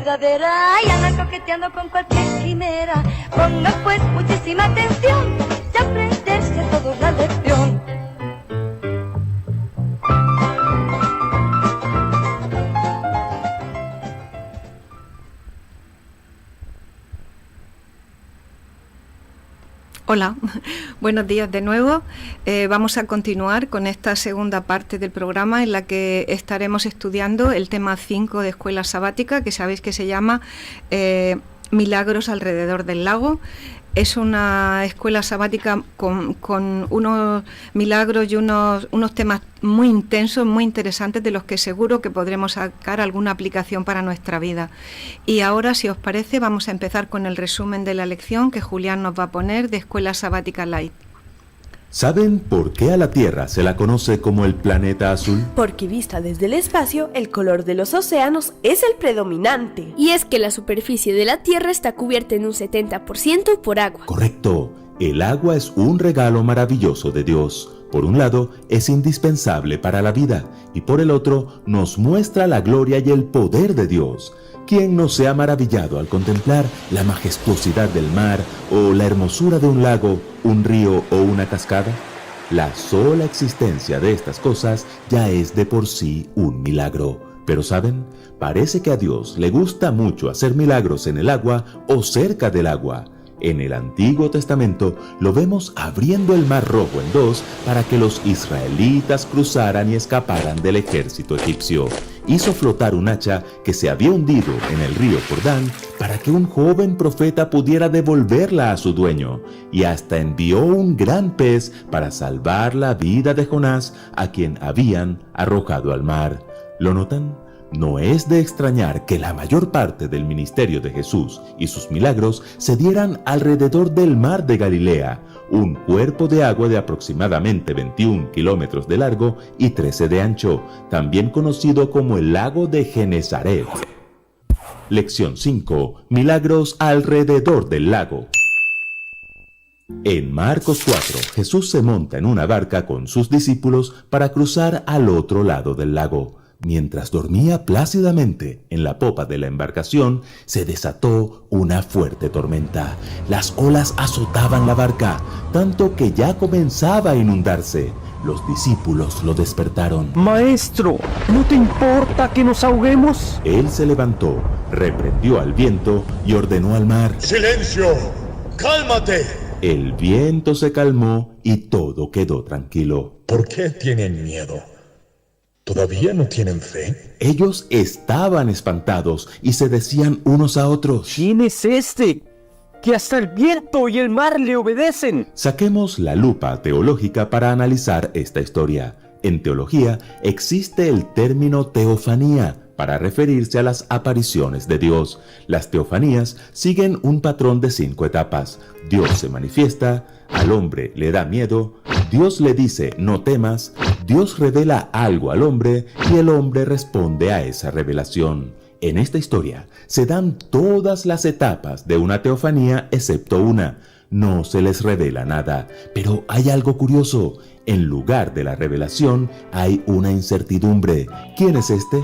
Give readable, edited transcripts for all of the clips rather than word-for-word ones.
verdadera y andan coqueteando con cualquier quimera. Pongan pues muchísima atención y aprenderse a todos la lección. Hola, buenos días de nuevo. Vamos a continuar con esta segunda parte del programa en la que estaremos estudiando el tema 5 de Escuela Sabática, que sabéis que se llama Milagros alrededor del lago. Es una escuela sabática con unos milagros y unos temas muy intensos, muy interesantes, de los que seguro que podremos sacar alguna aplicación para nuestra vida. Y ahora, si os parece, vamos a empezar con el resumen de la lección que Julián nos va a poner de Escuela Sabática Light. ¿Saben por qué a la Tierra se la conoce como el planeta azul? Porque vista desde el espacio, el color de los océanos es el predominante. Y es que la superficie de la Tierra está cubierta en un 70% por agua. Correcto. El agua es un regalo maravilloso de Dios. Por un lado, es indispensable para la vida, y por el otro, nos muestra la gloria y el poder de Dios. ¿Quién no se ha maravillado al contemplar la majestuosidad del mar o la hermosura de un lago, un río o una cascada? La sola existencia de estas cosas ya es de por sí un milagro. Pero ¿saben? Parece que a Dios le gusta mucho hacer milagros en el agua o cerca del agua. En el Antiguo Testamento lo vemos abriendo el Mar Rojo en dos para que los israelitas cruzaran y escaparan del ejército egipcio. Hizo flotar un hacha que se había hundido en el río Jordán para que un joven profeta pudiera devolverla a su dueño, y hasta envió un gran pez para salvar la vida de Jonás, a quien habían arrojado al mar. ¿Lo notan? No es de extrañar que la mayor parte del ministerio de Jesús y sus milagros se dieran alrededor del mar de Galilea, un cuerpo de agua de aproximadamente 21 kilómetros de largo y 13 de ancho, también conocido como el lago de Genesaret. Lección 5. Milagros alrededor del lago. En Marcos 4, Jesús se monta en una barca con sus discípulos para cruzar al otro lado del lago. Mientras dormía plácidamente en la popa de la embarcación, se desató una fuerte tormenta. Las olas azotaban la barca, tanto que ya comenzaba a inundarse. Los discípulos lo despertaron. Maestro, ¿no te importa que nos ahoguemos? Él se levantó, reprendió al viento y ordenó al mar: ¡Silencio! ¡Cálmate! El viento se calmó y todo quedó tranquilo. ¿Por qué tienen miedo? ¿Todavía no tienen fe? Ellos estaban espantados y se decían unos a otros: ¿Quién es este que hasta el viento y el mar le obedecen? Saquemos la lupa teológica para analizar esta historia. En teología existe el término teofanía para referirse a las apariciones de Dios. Las teofanías siguen un patrón de 5 etapas. Dios se manifiesta, al hombre le da miedo, Dios le dice no temas, Dios revela algo al hombre y el hombre responde a esa revelación. En esta historia se dan todas las etapas de una teofanía excepto una. No se les revela nada, pero hay algo curioso. En lugar de la revelación hay una incertidumbre. ¿Quién es este?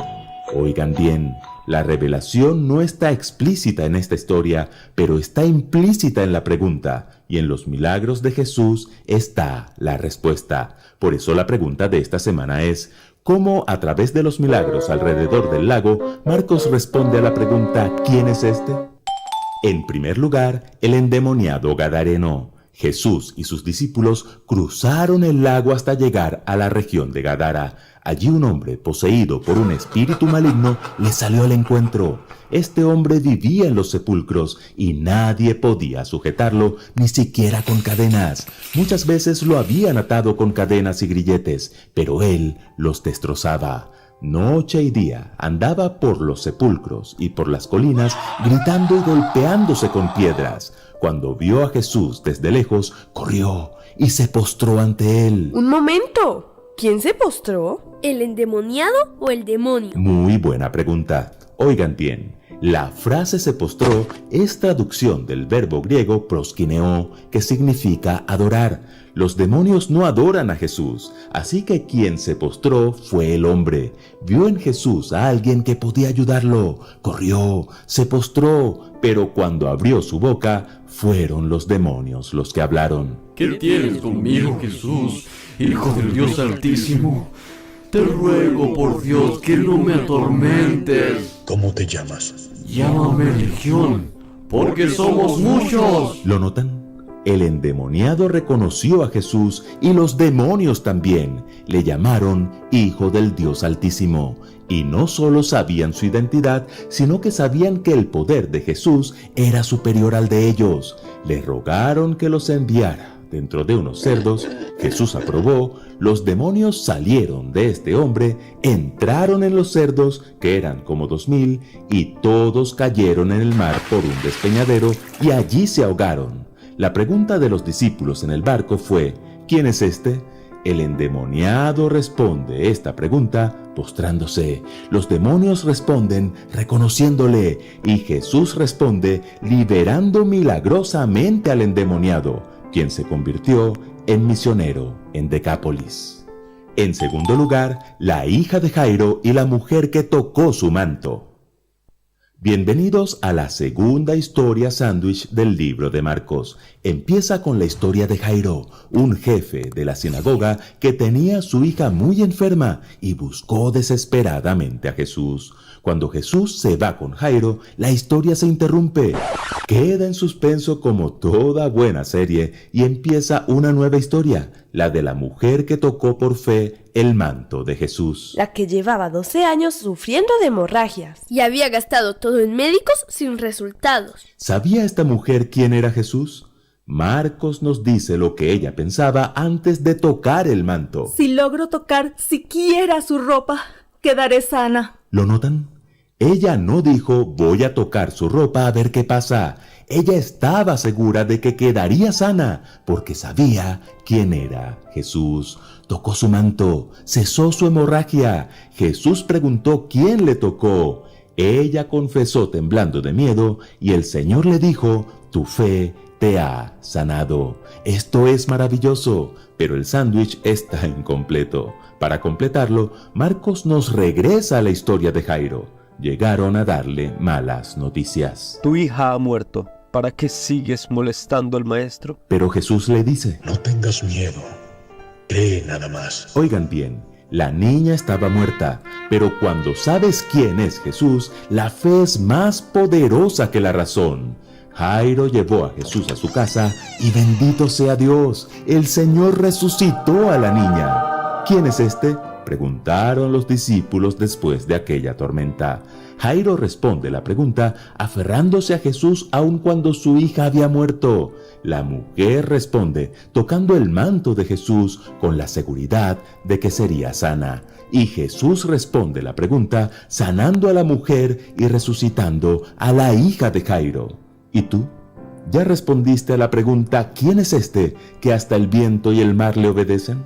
Oigan bien, la revelación no está explícita en esta historia, pero está implícita en la pregunta, y en los milagros de Jesús está la respuesta. Por eso la pregunta de esta semana es: ¿cómo a través de los milagros alrededor del lago, Marcos responde a la pregunta ¿quién es este? En primer lugar, el endemoniado gadareno. Jesús y sus discípulos cruzaron el lago hasta llegar a la región de Gadara. Allí un hombre poseído por un espíritu maligno le salió al encuentro. Este hombre vivía en los sepulcros y nadie podía sujetarlo, ni siquiera con cadenas. Muchas veces lo habían atado con cadenas y grilletes, pero él los destrozaba. Noche y día andaba por los sepulcros y por las colinas gritando y golpeándose con piedras. Cuando vio a Jesús desde lejos, corrió y se postró ante él. ¡Un momento! ¿Quién se postró? ¿El endemoniado o el demonio? Muy buena pregunta. Oigan bien, La frase se postró es traducción del verbo griego proskineo, que significa adorar. Los demonios no adoran a Jesús, así que quien se postró fue el hombre. Vio en Jesús a alguien que podía ayudarlo, corrió, se postró, pero cuando abrió su boca, fueron los demonios los que hablaron. ¿Qué tienes conmigo, Jesús, Hijo del Dios Altísimo? Te ruego, por Dios, que no me atormentes. ¿Cómo te llamas? Llámame Legión, porque somos muchos. ¿Lo notan? El endemoniado reconoció a Jesús y los demonios también. Le llamaron Hijo del Dios Altísimo. Y no solo sabían su identidad, sino que sabían que el poder de Jesús era superior al de ellos. Le rogaron que los enviara dentro de unos cerdos. Jesús aprobó. Los demonios salieron de este hombre, entraron en los cerdos, que eran como 2000, y todos cayeron en el mar por un despeñadero y allí se ahogaron. La pregunta de los discípulos en el barco fue: ¿quién es este? El endemoniado responde esta pregunta postrándose. Los demonios responden reconociéndole. Y Jesús responde liberando milagrosamente al endemoniado, quien se convirtió en misionero en Decápolis. En segundo lugar, la hija de Jairo y la mujer que tocó su manto. Bienvenidos a la segunda historia sándwich del libro de Marcos. Empieza con la historia de Jairo, un jefe de la sinagoga que tenía a su hija muy enferma y buscó desesperadamente a Jesús. Cuando Jesús se va con Jairo, la historia se interrumpe. Queda en suspenso como toda buena serie y empieza una nueva historia, la de la mujer que tocó por fe el manto de Jesús. La que llevaba 12 años sufriendo de hemorragias. Y había gastado todo en médicos sin resultados. ¿Sabía esta mujer quién era Jesús? Marcos nos dice lo que ella pensaba antes de tocar el manto. Si logro tocar siquiera su ropa, quedaré sana. ¿Lo notan? Ella no dijo voy a tocar su ropa a ver qué pasa. Ella estaba segura de que quedaría sana porque sabía quién era Jesús. Tocó su manto, cesó su hemorragia. Jesús preguntó quién le tocó. Ella confesó temblando de miedo y el Señor le dijo: tu fe te ha sanado. Esto es maravilloso, pero el sándwich está incompleto. Para completarlo, Marcos nos regresa a la historia de Jairo. Llegaron a darle malas noticias. Tu hija ha muerto. ¿Para qué sigues molestando al maestro? Pero Jesús le dice: no tengas miedo, cree nada más. Oigan bien, la niña estaba muerta, pero cuando sabes quién es Jesús, la fe es más poderosa que la razón. Jairo llevó a Jesús a su casa y bendito sea Dios, el Señor resucitó a la niña. ¿Quién es este?, preguntaron los discípulos después de aquella tormenta. Jairo responde la pregunta aferrándose a Jesús aun cuando su hija había muerto. La mujer responde tocando el manto de Jesús con la seguridad de que sería sana. Y Jesús responde la pregunta sanando a la mujer y resucitando a la hija de Jairo. ¿Y tú? ¿Ya respondiste a la pregunta ¿quién es este que hasta el viento y el mar le obedecen?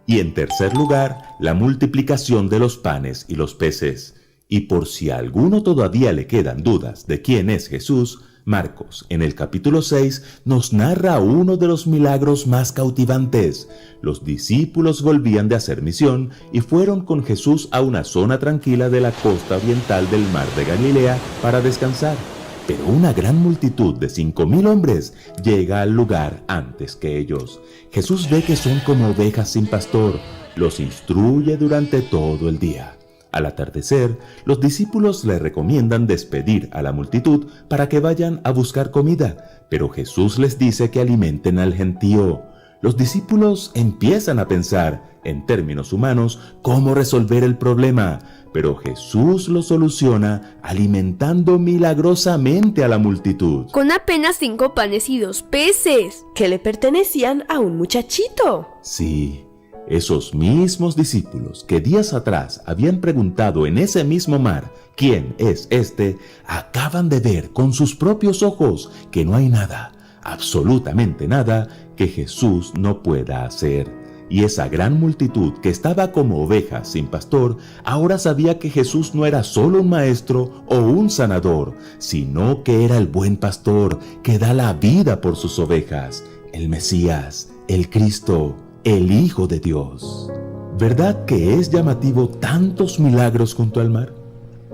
Y en tercer lugar, la multiplicación de los panes y los peces. Y por si a alguno todavía le quedan dudas de quién es Jesús, Marcos, en el capítulo 6, nos narra uno de los milagros más cautivantes. Los discípulos volvían de hacer misión y fueron con Jesús a una zona tranquila de la costa oriental del mar de Galilea para descansar. Pero una gran multitud de 5,000 hombres llega al lugar antes que ellos. Jesús ve que son como ovejas sin pastor. Los instruye durante todo el día. Al atardecer, los discípulos le recomiendan despedir a la multitud para que vayan a buscar comida, pero Jesús les dice que alimenten al gentío. Los discípulos empiezan a pensar, en términos humanos, cómo resolver el problema, pero Jesús lo soluciona alimentando milagrosamente a la multitud. Con apenas 5 panes y 2 peces. Que le pertenecían a un muchachito. Sí, esos mismos discípulos que días atrás habían preguntado en ese mismo mar ¿quién es este?, acaban de ver con sus propios ojos que no hay nada, absolutamente nada, que Jesús no pueda hacer. Y esa gran multitud que estaba como ovejas sin pastor, ahora sabía que Jesús no era solo un maestro o un sanador, sino que era el buen pastor que da la vida por sus ovejas, el Mesías, el Cristo, el Hijo de Dios. ¿Verdad que es llamativo tantos milagros junto al mar?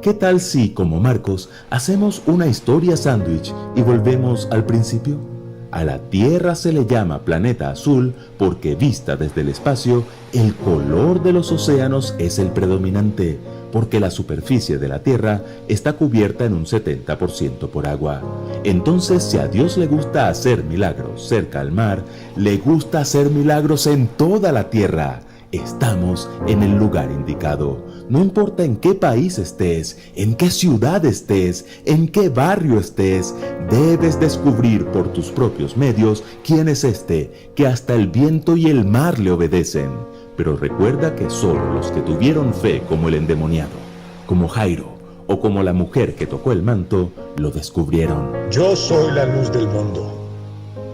¿Qué tal si, como Marcos, hacemos una historia sándwich y volvemos al principio? A la Tierra se le llama planeta azul porque, vista desde el espacio, el color de los océanos es el predominante, porque la superficie de la Tierra está cubierta en un 70% por agua. Entonces, si a Dios le gusta hacer milagros cerca al mar, le gusta hacer milagros en toda la Tierra. Estamos en el lugar indicado. No importa en qué país estés, en qué ciudad estés, en qué barrio estés, debes descubrir por tus propios medios quién es este, que hasta el viento y el mar le obedecen. Pero recuerda que solo los que tuvieron fe como el endemoniado, como Jairo o como la mujer que tocó el manto, lo descubrieron. Yo soy la luz del mundo.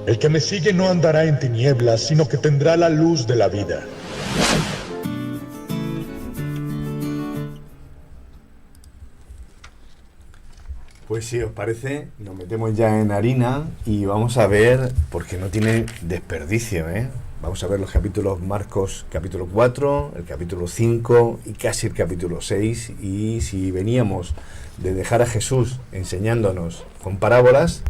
El que me sigue no andará en tinieblas, sino que tendrá la luz de la vida. Pues si os parece, nos metemos ya en harina y vamos a ver, porque no tiene desperdicio, Vamos a ver los capítulos Marcos, capítulo 4, el capítulo 5 y casi el capítulo 6. Y si veníamos de dejar a Jesús enseñándonos con parábolas,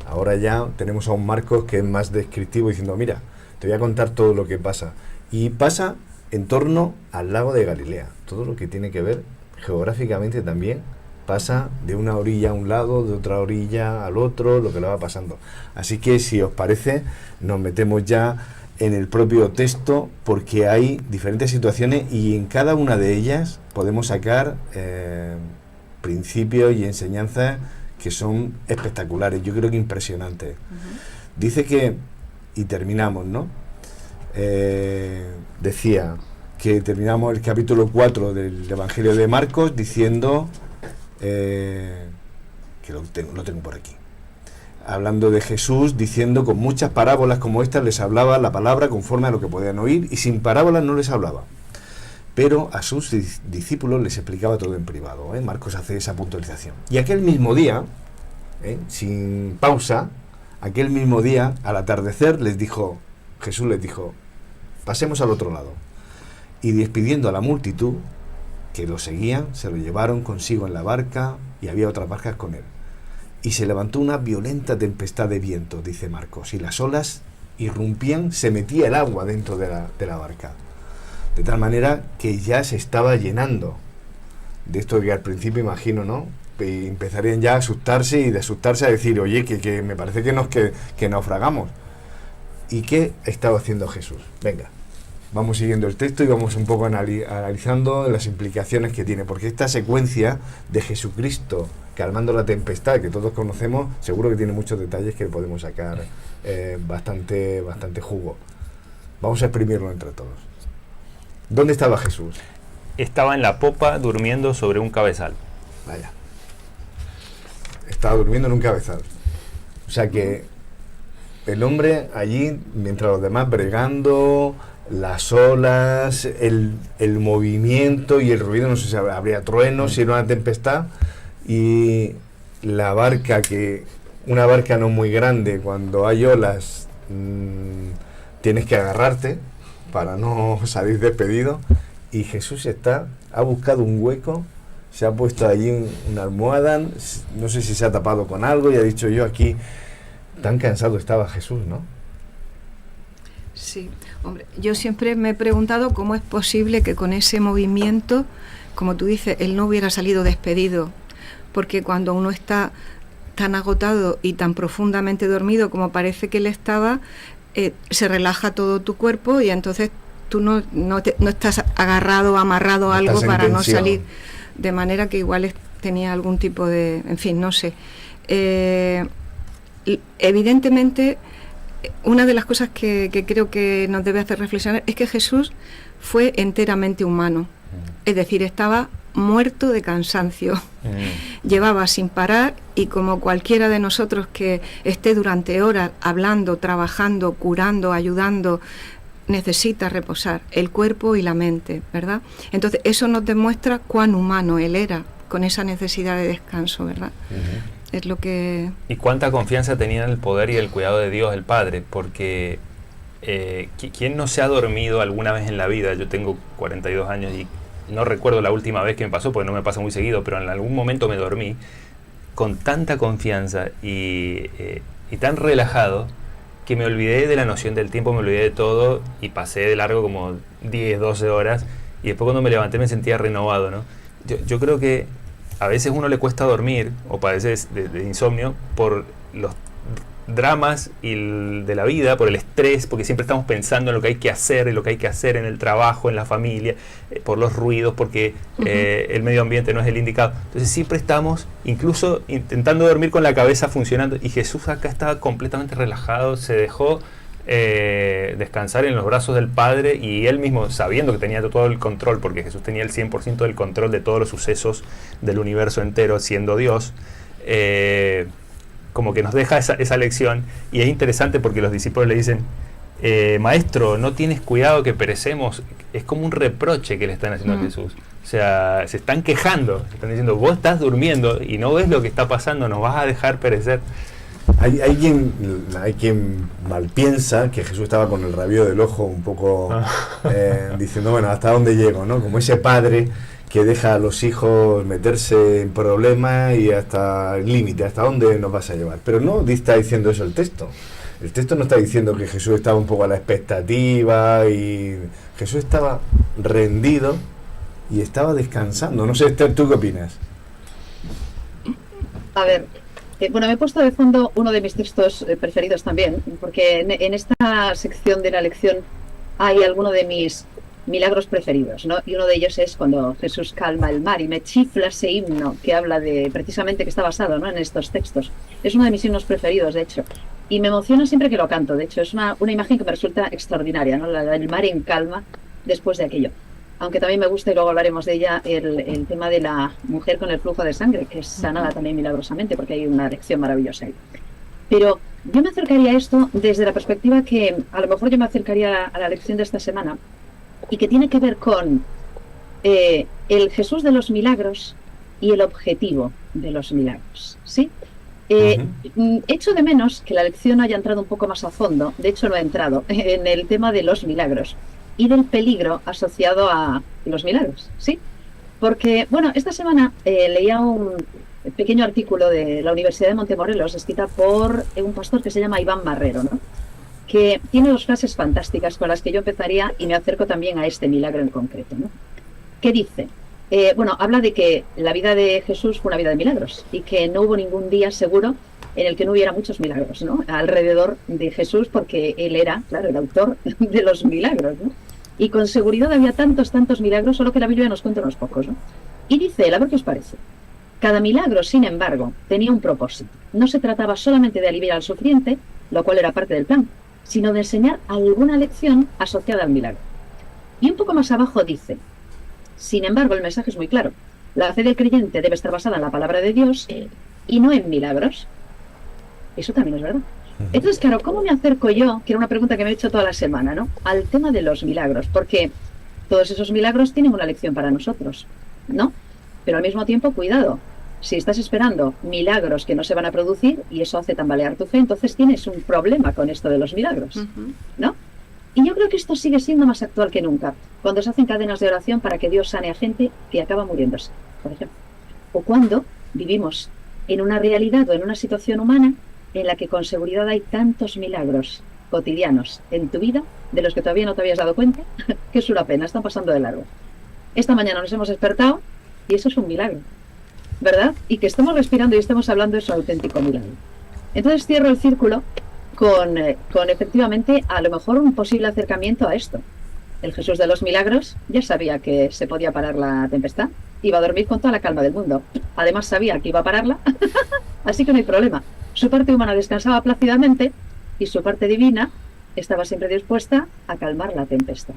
ahora ya tenemos a un Marcos que es más descriptivo, diciendo, mira, te voy a contar todo lo que pasa. Y pasa en torno al lago de Galilea, todo lo que tiene que ver geográficamente también. Pasa de una orilla a un lado, de otra orilla al otro, lo que le va pasando. Así que, si os parece, nos metemos ya en el propio texto, porque hay diferentes situaciones y en cada una de ellas podemos sacar principios y enseñanzas que son espectaculares, yo creo que impresionantes. Dice que, y terminamos, ¿no? Decía que terminamos el capítulo 4 del Evangelio de Marcos diciendo... que lo tengo por aquí, hablando de Jesús, diciendo con muchas parábolas como estas les hablaba la palabra conforme a lo que podían oír, y sin parábolas no les hablaba, pero a sus discípulos les explicaba todo en privado. Marcos hace esa puntualización. Y aquel mismo día, sin pausa, aquel mismo día, al atardecer, Jesús les dijo, pasemos al otro lado. Y despidiendo a la multitud que lo seguían, se lo llevaron consigo en la barca, y había otras barcas con él. Y se levantó una violenta tempestad de viento, dice Marcos, y las olas irrumpían, se metía el agua dentro de la barca, de tal manera que ya se estaba llenando. De esto que al principio imagino, ¿no? Y empezarían ya a asustarse, y de asustarse a decir, oye, que me parece que naufragamos. ¿Y qué estaba haciendo Jesús? Venga, vamos siguiendo el texto y vamos un poco analizando las implicaciones que tiene, porque esta secuencia de Jesucristo calmando la tempestad, que todos conocemos, seguro que tiene muchos detalles que podemos sacar bastante jugo. Vamos a exprimirlo entre todos. ¿Dónde estaba Jesús? Estaba en la popa durmiendo sobre un cabezal. Vaya. Estaba durmiendo en un cabezal. O sea que el hombre allí, mientras los demás bregando, las olas, el movimiento y el ruido, no sé si habría truenos, si era una tempestad, y la barca, una barca no muy grande, cuando hay olas, tienes que agarrarte para no salir despedido, y Jesús ha buscado un hueco, se ha puesto allí una almohada, no sé si se ha tapado con algo, y ha dicho, yo aquí, tan cansado estaba Jesús, ¿no? Sí, hombre, yo siempre me he preguntado cómo es posible que con ese movimiento, como tú dices, él no hubiera salido despedido, porque cuando uno está tan agotado y tan profundamente dormido como parece que él estaba, se relaja todo tu cuerpo y entonces tú no estás agarrado o amarrado a algo para no salir, de manera que igual tenía algún tipo de, en fin, no sé. Evidentemente, una de las cosas que creo que nos debe hacer reflexionar es que Jesús fue enteramente humano, es decir, estaba muerto de cansancio, llevaba sin parar, y como cualquiera de nosotros que esté durante horas hablando, trabajando, curando, ayudando, necesita reposar, el cuerpo y la mente, ¿verdad? Entonces eso nos demuestra cuán humano él era, con esa necesidad de descanso, ¿verdad? Es lo que... Y cuánta confianza tenía en el poder y el cuidado de Dios el Padre, porque ¿quién no se ha dormido alguna vez en la vida? Yo tengo 42 años y no recuerdo la última vez que me pasó, porque no me pasa muy seguido, pero en algún momento me dormí con tanta confianza y tan relajado que me olvidé de la noción del tiempo, me olvidé de todo y pasé de largo como 10, 12 horas y después cuando me levanté me sentía renovado, ¿no? Yo creo que a veces uno le cuesta dormir o padeces de insomnio por los dramas de la vida, por el estrés, porque siempre estamos pensando en lo que hay que hacer, en lo que hay que hacer en el trabajo, en la familia, por los ruidos, porque el medio ambiente no es el indicado. Entonces siempre estamos incluso intentando dormir con la cabeza funcionando, y Jesús acá estaba completamente relajado, se dejó descansar en los brazos del Padre, y él mismo, sabiendo que tenía todo el control, porque Jesús tenía el 100% del control de todos los sucesos del universo entero, siendo Dios, como que nos deja esa lección. Y es interesante porque los discípulos le dicen, maestro, no tienes cuidado que perecemos. Es como un reproche que le están haciendo a Jesús. O sea, se están quejando, se están diciendo, vos estás durmiendo y no ves lo que está pasando, nos vas a dejar perecer. Hay quien mal piensa que Jesús estaba con el rabillo del ojo un poco diciendo, bueno, ¿hasta dónde llego? ¿No? Como ese padre que deja a los hijos meterse en problemas y hasta el límite, ¿hasta dónde nos vas a llevar? Pero no está diciendo eso el texto. El texto no está diciendo que Jesús estaba un poco a la expectativa, y Jesús estaba rendido y estaba descansando. No sé, Esther, ¿tú qué opinas? A ver, bueno, me he puesto de fondo uno de mis textos preferidos también, porque en esta sección de la lección hay alguno de mis milagros preferidos, ¿no? Y uno de ellos es cuando Jesús calma el mar, y me chifla ese himno que habla de, precisamente, que está basado, ¿no?, en estos textos. Es uno de mis himnos preferidos, de hecho, y me emociona siempre que lo canto. De hecho, es una imagen que me resulta extraordinaria, ¿no?, el mar en calma después de aquello. Aunque también me gusta, y luego hablaremos de ella, el tema de la mujer con el flujo de sangre, que es sanada también milagrosamente, porque hay una lección maravillosa ahí. Pero yo me acercaría a esto desde la perspectiva que a lo mejor yo me acercaría a la lección de esta semana, y que tiene que ver con el Jesús de los milagros y el objetivo de los milagros, ¿sí? Echo de menos que la lección haya entrado un poco más a fondo, de hecho no ha entrado, en el tema de los milagros y del peligro asociado a los milagros, ¿sí? Porque, bueno, esta semana leía un pequeño artículo de la Universidad de Montemorelos, escrita por un pastor que se llama Iván Marrero, ¿no?, que tiene dos frases fantásticas con las que yo empezaría, y me acerco también a este milagro en concreto, ¿no? ¿Qué dice? Bueno, habla de que la vida de Jesús fue una vida de milagros, y que no hubo ningún día seguro en el que no hubiera muchos milagros, ¿no?, alrededor de Jesús, porque él era, claro, el autor de los milagros, ¿no? Y con seguridad había tantos milagros, solo que la Biblia nos cuenta unos pocos, ¿no? Y dice él, a ver qué os parece. Cada milagro, sin embargo, tenía un propósito. No se trataba solamente de aliviar al sufriente, lo cual era parte del plan, sino de enseñar alguna lección asociada al milagro. Y un poco más abajo dice, sin embargo, el mensaje es muy claro. La fe del creyente debe estar basada en la palabra de Dios y no en milagros. Eso también es verdad. Entonces, claro, ¿cómo me acerco yo, que era una pregunta que me he hecho toda la semana, ¿no?, al tema de los milagros? Porque todos esos milagros tienen una lección para nosotros, ¿no? Pero al mismo tiempo, cuidado. Si estás esperando milagros que no se van a producir y eso hace tambalear tu fe, entonces tienes un problema con esto de los milagros, ¿no? Y yo creo que esto sigue siendo más actual que nunca, cuando se hacen cadenas de oración para que Dios sane a gente que acaba muriéndose, por ejemplo. O cuando vivimos en una realidad o en una situación humana en la que con seguridad hay tantos milagros cotidianos en tu vida, de los que todavía no te habías dado cuenta, que es una pena, están pasando de largo. Esta mañana nos hemos despertado y eso es un milagro, ¿verdad? Y que estemos respirando y estemos hablando es un auténtico milagro. Entonces cierro el círculo con efectivamente a lo mejor un posible acercamiento a esto. El Jesús de los milagros ya sabía que se podía parar la tempestad, iba a dormir con toda la calma del mundo. Además sabía que iba a pararla, así que no hay problema. Su parte humana descansaba plácidamente y su parte divina estaba siempre dispuesta a calmar la tempestad.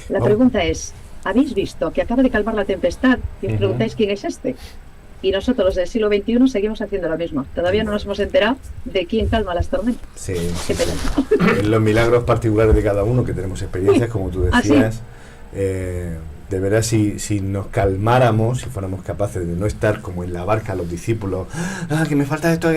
La pregunta es, ¿habéis visto que acaba de calmar la tempestad? Y os preguntáis quién es este. Y nosotros, los del siglo XXI, seguimos haciendo lo mismo. Todavía no nos hemos enterado de quién calma las tormentas. Sí. Qué pena. En los milagros particulares de cada uno, que tenemos experiencias, como tú decías, de veras, si nos calmáramos, si fuéramos capaces de no estar como en la barca los discípulos, que me falta esto,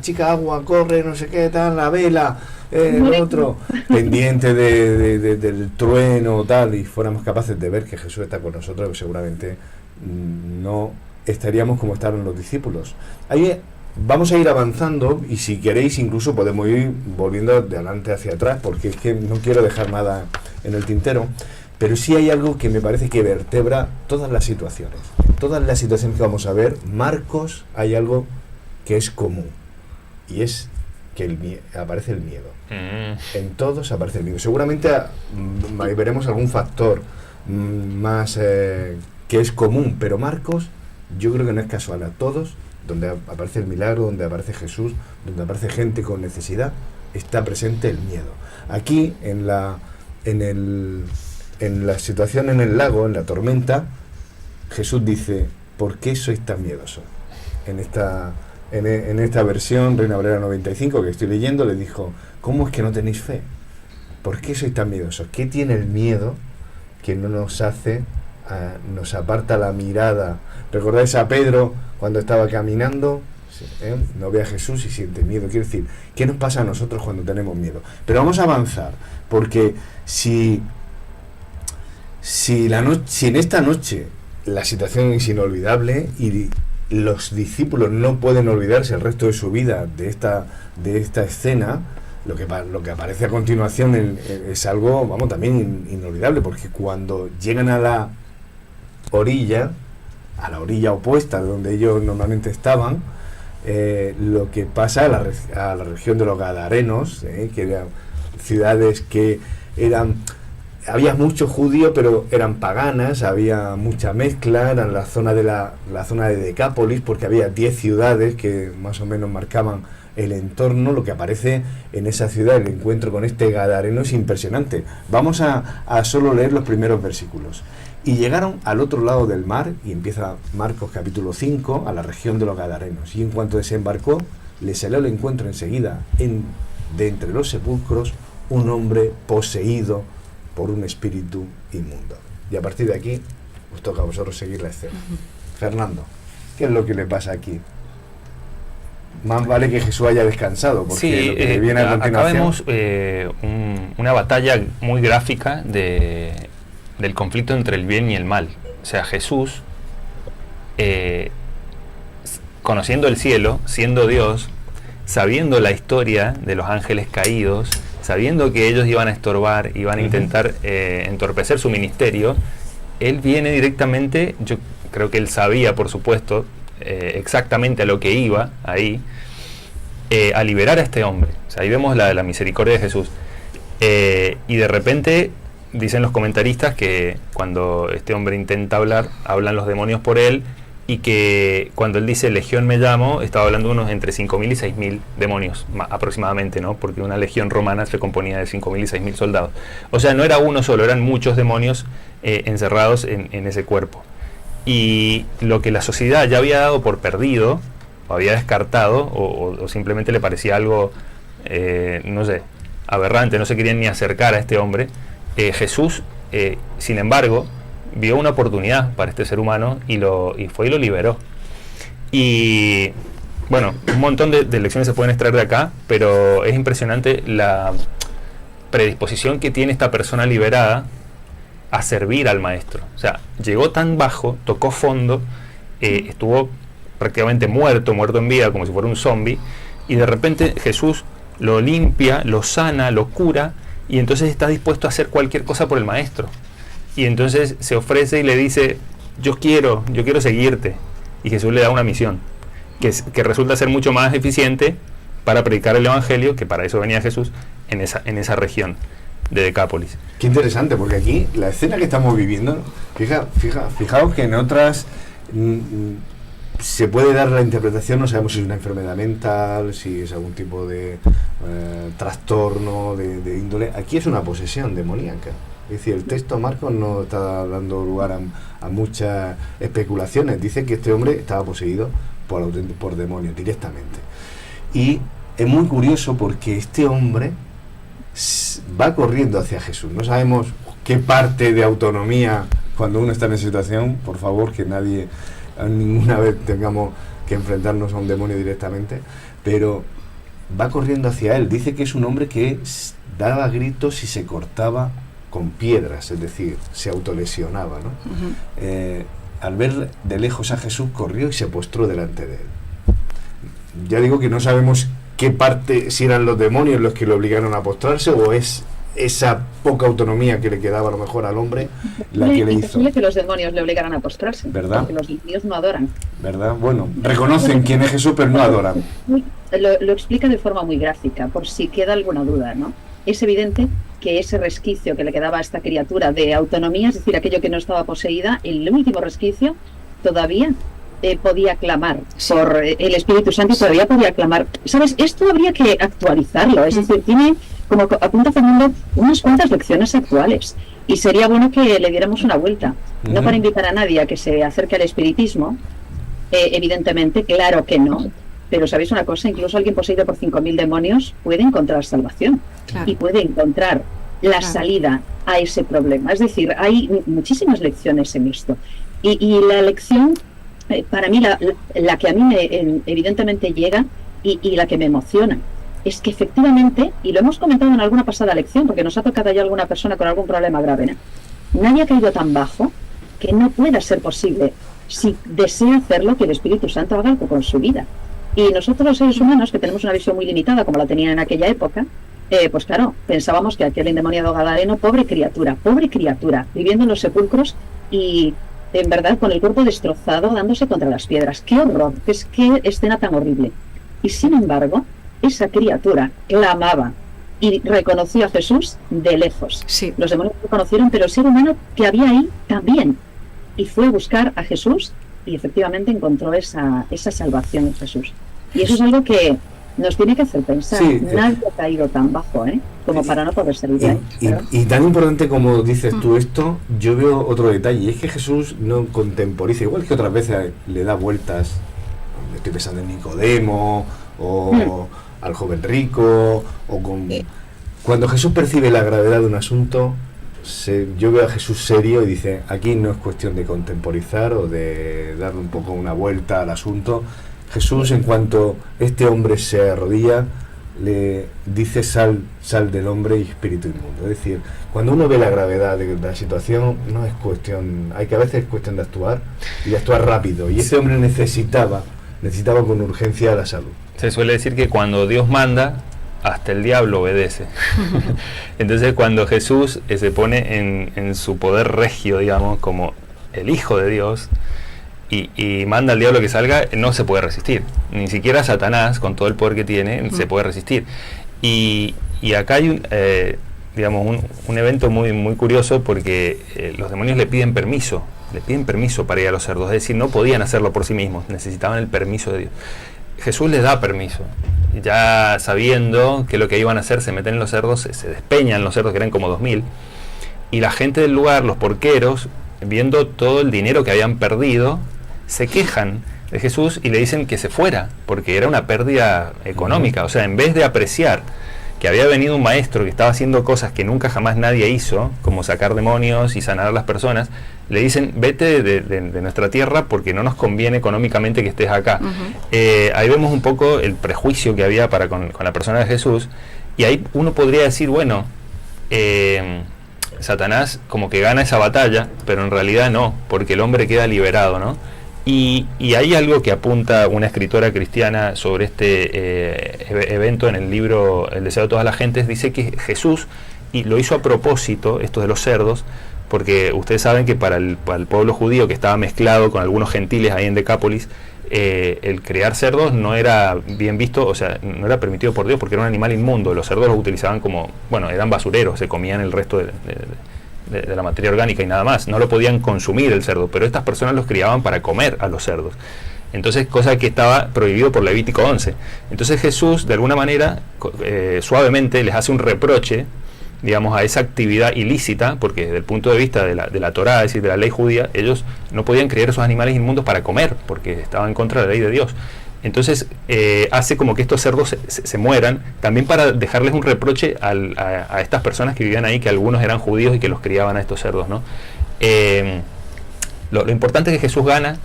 chica, agua, corre, no sé qué, tal, la vela, lo otro, pendiente del trueno, tal, y fuéramos capaces de ver que Jesús está con nosotros, pues seguramente no estaríamos como estaban los discípulos. Ahí vamos a ir avanzando, y si queréis incluso podemos ir volviendo de adelante hacia atrás, porque es que no quiero dejar nada en el tintero. Pero sí hay algo que me parece que vertebra todas las situaciones. Todas las situaciones que vamos a ver, Marcos, hay algo que es común. Y es que aparece el miedo. En todos aparece el miedo. Seguramente veremos algún factor más que es común, pero Marcos, yo creo que no es casual. A todos, donde aparece el milagro, donde aparece Jesús, donde aparece gente con necesidad, está presente el miedo. Aquí, en la situación en el lago, en la tormenta, Jesús dice: ¿por qué sois tan miedosos? En esta versión, Reina Valera 95, que estoy leyendo, le dijo: ¿cómo es que no tenéis fe? ¿Por qué sois tan miedosos? ¿Qué tiene el miedo que no nos hace, nos aparta la mirada? ¿Recordáis a Pedro cuando estaba caminando? No ve a Jesús y siente miedo. Quiero decir, ¿qué nos pasa a nosotros cuando tenemos miedo? Pero vamos a avanzar, porque si en esta noche la situación es inolvidable y los discípulos no pueden olvidarse el resto de su vida de esta escena, lo que aparece a continuación es algo, también inolvidable, porque cuando llegan a la orilla opuesta de donde ellos normalmente estaban, lo que pasa a la región de los Gadarenos, que eran ciudades que había muchos judíos, pero eran paganas, había mucha mezcla, era la zona de Decápolis, porque había 10 ciudades que más o menos marcaban el entorno. Lo que aparece en esa ciudad, el encuentro con este Gadareno, es impresionante. Vamos a solo leer los primeros versículos. Y llegaron al otro lado del mar, y empieza Marcos capítulo 5, a la región de los Gadarenos. Y en cuanto desembarcó, le salió al encuentro enseguida, de entre los sepulcros, un hombre poseído por un espíritu inmundo. Y a partir de aquí os toca a vosotros seguir la escena. Fernando, ¿qué es lo que le pasa aquí? Más vale que Jesús haya descansado, porque lo que viene a continuación... Acá vemos una batalla muy gráfica del conflicto entre el bien y el mal. O sea, Jesús, conociendo el cielo, siendo Dios, sabiendo la historia de los ángeles caídos, sabiendo que ellos iban a estorbar, iban a intentar entorpecer su ministerio, él viene directamente, yo creo que él sabía, por supuesto, exactamente a lo que iba ahí, a liberar a este hombre. O sea, ahí vemos la misericordia de Jesús. Y de repente, dicen los comentaristas que cuando este hombre intenta hablar, hablan los demonios por él, y que cuando él dice legión me llamo, estaba hablando de unos entre 5.000 y 6.000 demonios aproximadamente, ¿no? Porque una legión romana se componía de 5.000 y 6.000 soldados. O sea, no era uno solo, eran muchos demonios encerrados en ese cuerpo. Y lo que la sociedad ya había dado por perdido, o había descartado, o simplemente le parecía algo, no sé, aberrante, no se querían ni acercar a este hombre, Jesús, sin embargo, vio una oportunidad para este ser humano y fue y lo liberó. Y bueno, un montón de lecciones se pueden extraer de acá, pero es impresionante la predisposición que tiene esta persona liberada a servir al maestro. O sea, llegó tan bajo, tocó fondo, estuvo prácticamente muerto en vida, como si fuera un zombie, y de repente Jesús lo limpia, lo sana, lo cura, y entonces está dispuesto a hacer cualquier cosa por el maestro. Y entonces se ofrece y le dice: yo quiero seguirte. Y Jesús le da una misión que resulta ser mucho más eficiente para predicar el evangelio, que para eso venía Jesús, en esa región de Decápolis. Qué interesante, porque aquí la escena que estamos viviendo, fijaos que en otras se puede dar la interpretación, no sabemos si es una enfermedad mental, si es algún tipo de trastorno de índole. Aquí es una posesión demoníaca. Es decir, el texto Marcos no está dando lugar a muchas especulaciones. Dice que este hombre estaba poseído por demonios directamente. Y es muy curioso porque este hombre va corriendo hacia Jesús. No sabemos qué parte de autonomía, cuando uno está en esa situación, por favor, que nadie, ninguna vez tengamos que enfrentarnos a un demonio directamente, pero va corriendo hacia él. Dice que es un hombre que daba gritos y se cortaba con piedras, es decir, se autolesionaba, ¿no? Al ver de lejos a Jesús, corrió y se postró delante de él. Ya digo que no sabemos qué parte, si eran los demonios los que le obligaron a postrarse, o es esa poca autonomía que le quedaba a lo mejor al hombre la que le hizo. Que los demonios le obligaran a postrarse, ¿verdad? Porque los demonios no adoran. ¿Verdad? Bueno, reconocen quién es Jesús, pero no adoran. Lo explica de forma muy gráfica, por si queda alguna duda, ¿no? Es evidente que ese resquicio que le quedaba a esta criatura de autonomía, es decir, aquello que no estaba poseída, el último resquicio, todavía podía clamar por el Espíritu Santo, y todavía podía clamar. ¿Sabes? Esto habría que actualizarlo, es decir, tiene, como apunta Fernando, unas cuantas lecciones actuales, y sería bueno que le diéramos una vuelta, no para invitar a nadie a que se acerque al espiritismo, evidentemente, claro que no, pero ¿sabéis una cosa? Incluso alguien poseído por 5.000 demonios puede encontrar salvación, y puede encontrar la salida a ese problema. Es decir, hay muchísimas lecciones en esto, y la lección, para mí, la que a mí evidentemente llega y la que me emociona, es que efectivamente, y lo hemos comentado en alguna pasada lección, porque nos ha tocado ya alguna persona con algún problema grave, ¿no? Nadie ha caído tan bajo que no pueda ser posible, si desea hacerlo, que el Espíritu Santo haga algo con su vida. Y nosotros los seres humanos, que tenemos una visión muy limitada, como la tenían en aquella época, pues claro, pensábamos que aquel endemoniado gadareno, pobre criatura, viviendo en los sepulcros y en verdad con el cuerpo destrozado, dándose contra las piedras. ¡Qué horror! ¡Qué escena tan horrible! Y sin embargo, esa criatura clamaba y reconoció a Jesús de lejos. Sí. Los demonios lo conocieron, pero el ser humano que había ahí también. Y fue a buscar a Jesús y efectivamente encontró esa salvación en Jesús. Y eso es algo que nos tiene que hacer pensar. Sí, nadie ha caído tan bajo, como para no poder salir de ahí. Y tan importante como dices tú esto, yo veo otro detalle, y es que Jesús no contemporiza, igual que otras veces le da vueltas. Estoy pensando en Nicodemo, o al joven rico, o con... Cuando Jesús percibe la gravedad de un asunto, yo veo a Jesús serio y dice, aquí no es cuestión de contemporizar o de darle un poco una vuelta al asunto. Jesús, en cuanto este hombre se arrodilla, le dice, sal del hombre y espíritu inmundo. Es decir, cuando uno ve la gravedad de la situación, no es cuestión, a veces es cuestión de actuar, y de actuar rápido, y ese hombre necesitaba con urgencia la salud. Se suele decir que cuando Dios manda, hasta el diablo obedece. Entonces, cuando Jesús se pone en su poder regio, digamos, como el Hijo de Dios, y manda al diablo que salga, no se puede resistir. Ni siquiera Satanás, con todo el poder que tiene, se puede resistir. Y acá hay un evento muy, muy curioso, porque los demonios le piden permiso para ir a los cerdos. Es decir, no podían hacerlo por sí mismos, necesitaban el permiso de Dios. Jesús les da permiso, ya sabiendo que lo que iban a hacer, se meten en los cerdos, se despeñan los cerdos, que eran como 2.000, y la gente del lugar, los porqueros, viendo todo el dinero que habían perdido, se quejan de Jesús y le dicen que se fuera, porque era una pérdida económica. O sea, en vez de apreciar que había venido un maestro que estaba haciendo cosas que nunca jamás nadie hizo, como sacar demonios y sanar a las personas, le dicen, vete de nuestra tierra porque no nos conviene económicamente que estés acá. Ahí vemos un poco el prejuicio que había con la persona de Jesús, y ahí uno podría decir, bueno, Satanás como que gana esa batalla, pero en realidad no, porque el hombre queda liberado, ¿no? Y hay algo que apunta una escritora cristiana sobre este evento en el libro El deseo de todas las gentes. Dice que Jesús lo hizo a propósito, esto de los cerdos, porque ustedes saben que para el pueblo judío, que estaba mezclado con algunos gentiles ahí en Decápolis, el criar cerdos no era bien visto, o sea, no era permitido por Dios, porque era un animal inmundo. Los cerdos los utilizaban como, eran basureros, se comían el resto de la materia orgánica y nada más. No lo podían consumir el cerdo, pero estas personas los criaban para comer a los cerdos. Entonces, cosa que estaba prohibido por Levítico 11. Entonces Jesús, de alguna manera, suavemente les hace un reproche digamos, a esa actividad ilícita, porque desde el punto de vista de la Torá, es decir, de la ley judía, ellos no podían criar esos animales inmundos para comer, porque estaban en contra de la ley de Dios. Entonces hace como que estos cerdos se mueran, también para dejarles un reproche a estas personas que vivían ahí, que algunos eran judíos y que los criaban a estos cerdos, ¿no? Lo importante es que Jesús gana,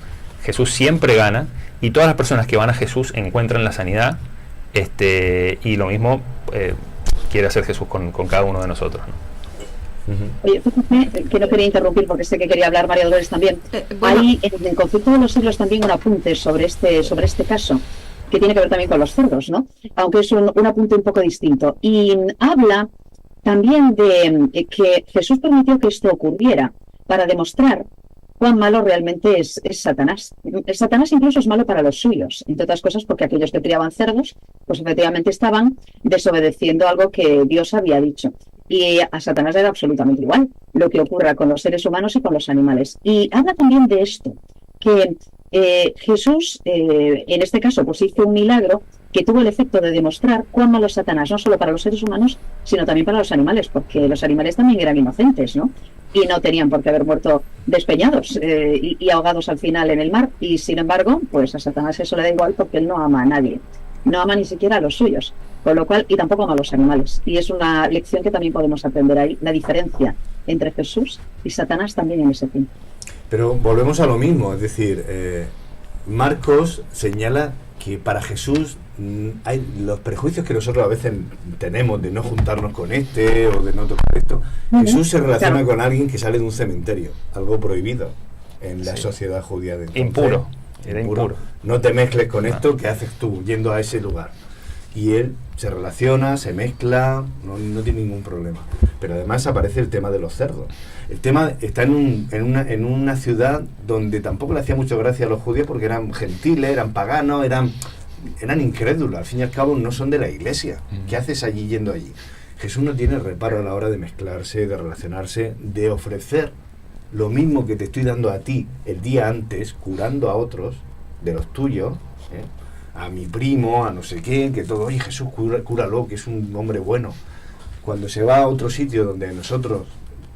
Jesús siempre gana, y todas las personas que van a Jesús encuentran la sanidad, y lo mismo quiere hacer Jesús con cada uno de nosotros, ¿no? Oye, que no quería interrumpir porque sé que quería hablar María Dolores también. Hay en el Conflicto de los Siglos también un apunte sobre este caso, que tiene que ver también con los cerdos, ¿no? Aunque es un apunte un poco distinto. Y habla también de que Jesús permitió que esto ocurriera para demostrar cuán malo realmente es Satanás. Satanás incluso es malo para los suyos, entre otras cosas porque aquellos que criaban cerdos, pues efectivamente estaban desobedeciendo algo que Dios había dicho. Y a Satanás le da absolutamente igual lo que ocurra con los seres humanos y con los animales. Y habla también de esto, que Jesús, en este caso, pues hizo un milagro que tuvo el efecto de demostrar cuán malo es Satanás, no solo para los seres humanos, sino también para los animales, porque los animales también eran inocentes, ¿no? Y no tenían por qué haber muerto despeñados y ahogados al final en el mar. Y sin embargo, pues a Satanás eso le da igual porque él no ama a nadie. No ama ni siquiera a los suyos. Con lo cual, y tampoco ama a los animales. Y es una lección que también podemos aprender ahí, la diferencia entre Jesús y Satanás también en ese tiempo. Pero volvemos a lo mismo, es decir, Marcos señala que para Jesús hay los prejuicios que nosotros a veces tenemos de no juntarnos con este o de no tocar esto. Jesús se relaciona con alguien que sale de un cementerio, algo prohibido en la sociedad judía de entonces. Impuro, era impuro. No te mezcles con esto que haces tú yendo a ese lugar. Y él se relaciona, se mezcla, no tiene ningún problema. Pero además aparece el tema de los cerdos. El tema está en una ciudad donde tampoco le hacía mucha gracia a los judíos porque eran gentiles, eran paganos, eran incrédulos. Al fin y al cabo no son de la iglesia. ¿Qué haces allí yendo allí? Jesús no tiene reparo a la hora de mezclarse, de relacionarse, de ofrecer lo mismo que te estoy dando a ti el día antes, curando a otros de los tuyos, a mi primo, a no sé qué, que todo, oye, Jesús, cúralo, que es un hombre bueno. Cuando se va a otro sitio donde nosotros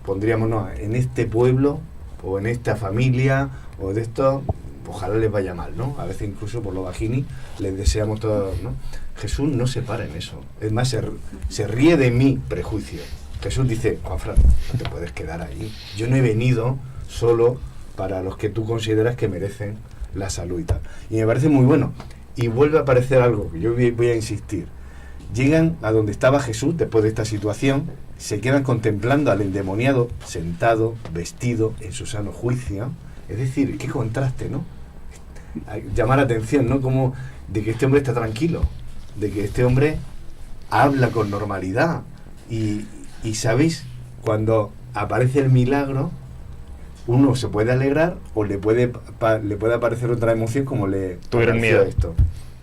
pondríamos, no, en este pueblo, o en esta familia, o de esto, ojalá les vaya mal, ¿no? A veces incluso por lo bajini les deseamos todo, ¿no? Jesús no se para en eso. Es más, se ríe de mi prejuicio. Jesús dice, Juanfran, no te puedes quedar ahí. Yo no he venido solo para los que tú consideras que merecen la salud y tal. Y me parece muy bueno. Y vuelve a aparecer algo que yo voy a insistir. Llegan a donde estaba Jesús después de esta situación, se quedan contemplando al endemoniado sentado, vestido, en su sano juicio. Es decir, qué contraste, ¿no? Llamar la atención, ¿no? Como de que este hombre está tranquilo, de que este hombre habla con normalidad. Y ¿sabéis? Cuando aparece el milagro, uno se puede alegrar o le puede aparecer otra emoción como le tuvieron miedo esto.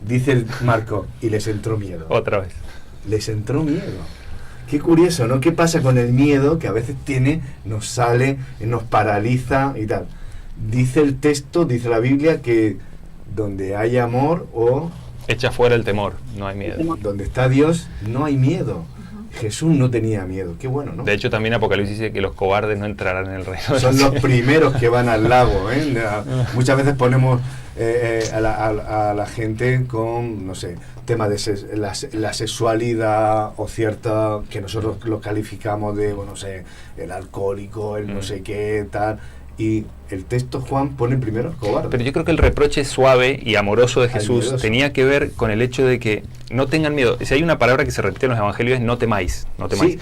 Dice el Marco, y les entró miedo. Otra vez. Les entró miedo. Qué curioso, ¿no? ¿Qué pasa con el miedo que a veces nos sale, nos paraliza y tal? Dice el texto, dice la Biblia que donde hay amor o... echa fuera el temor, no hay miedo. Donde está Dios, no hay miedo. Jesús no tenía miedo, qué bueno, ¿no? De hecho, también Apocalipsis dice que los cobardes no entrarán en el reino. Son los primeros que van al lago, ¿eh? Muchas veces ponemos a la gente con, no sé, tema de la sexualidad o cierta, que nosotros lo calificamos de, bueno, no sé, el alcohólico, el no sé qué, tal... Y el texto, Juan, pone primero al cobarde. Pero yo creo que el reproche suave y amoroso de Jesús tenía que ver con el hecho de que no tengan miedo. Si hay una palabra que se repite en los evangelios es no temáis, no temáis. Sí,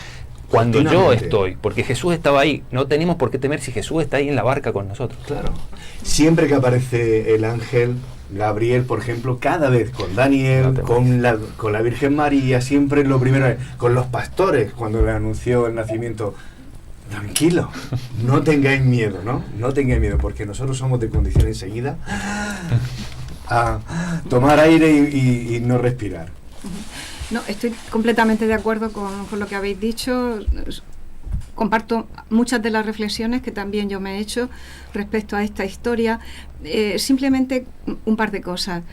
cuando yo estoy, porque Jesús estaba ahí, no tenemos por qué temer si Jesús está ahí en la barca con nosotros. Claro. Siempre que aparece el ángel Gabriel, por ejemplo, cada vez con Daniel, con la Virgen María, siempre lo primero, con los pastores, cuando le anunció el nacimiento. Tranquilo, no tengáis miedo, ¿no? No tengáis miedo, porque nosotros somos de condición enseguida a tomar aire y no respirar. No, estoy completamente de acuerdo con lo que habéis dicho. comparto muchas de las reflexiones que también yo me he hecho respecto a esta historia. Simplemente un par de cosas.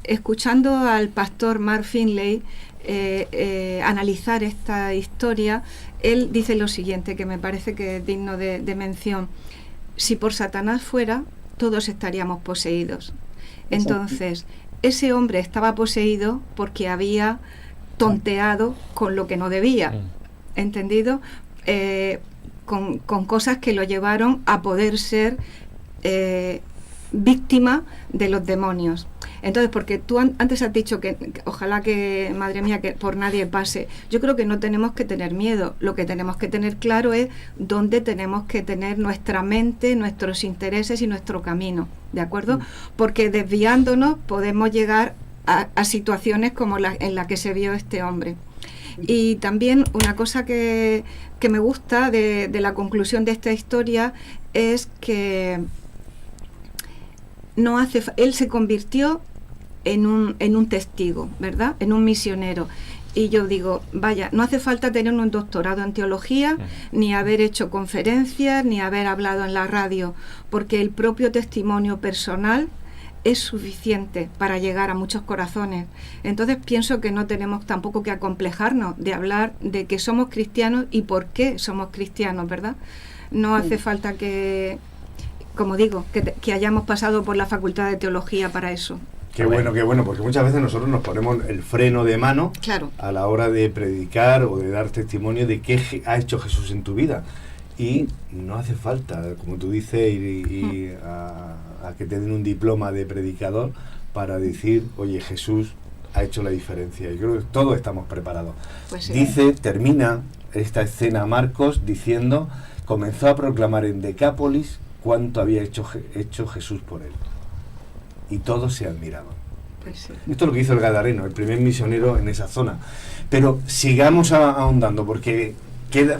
Escuchando al pastor Mark Finley analizar esta historia, él dice lo siguiente, que me parece que es digno de mención. Si por Satanás fuera, todos estaríamos poseídos. Entonces, ese hombre estaba poseído porque había tonteado con lo que no debía, ¿entendido? Con cosas que lo llevaron a poder ser víctima de los demonios. Entonces, porque tú antes has dicho que ojalá que, madre mía, que por nadie pase. Yo creo que no tenemos que tener miedo. Lo que tenemos que tener claro es dónde tenemos que tener nuestra mente, nuestros intereses y nuestro camino, ¿de acuerdo? Porque desviándonos podemos llegar a situaciones como en la que se vio este hombre. Y también una cosa que me gusta de la conclusión de esta historia es que él se convirtió en un testigo, ¿verdad? En un misionero. Y yo digo, vaya, no hace falta tener un doctorado en teología, ni haber hecho conferencias, ni haber hablado en la radio, porque el propio testimonio personal es suficiente para llegar a muchos corazones. Entonces pienso que no tenemos tampoco que acomplejarnos de hablar de que somos cristianos y por qué somos cristianos, ¿verdad? No hace falta que, como digo, que hayamos pasado por la facultad de teología para eso. Qué bueno, porque muchas veces nosotros nos ponemos el freno de mano a la hora de predicar o de dar testimonio de qué ha hecho Jesús en tu vida. Y no hace falta, como tú dices, ir a que te den un diploma de predicador para decir, oye, Jesús ha hecho la diferencia. Y creo que todos estamos preparados. Pues sí. Termina esta escena Marcos diciendo, comenzó a proclamar en Decápolis cuánto había hecho Jesús por él. Y todos se admiraban. Pues sí. Esto es lo que hizo el Gadareno, el primer misionero en esa zona. Pero sigamos ahondando, porque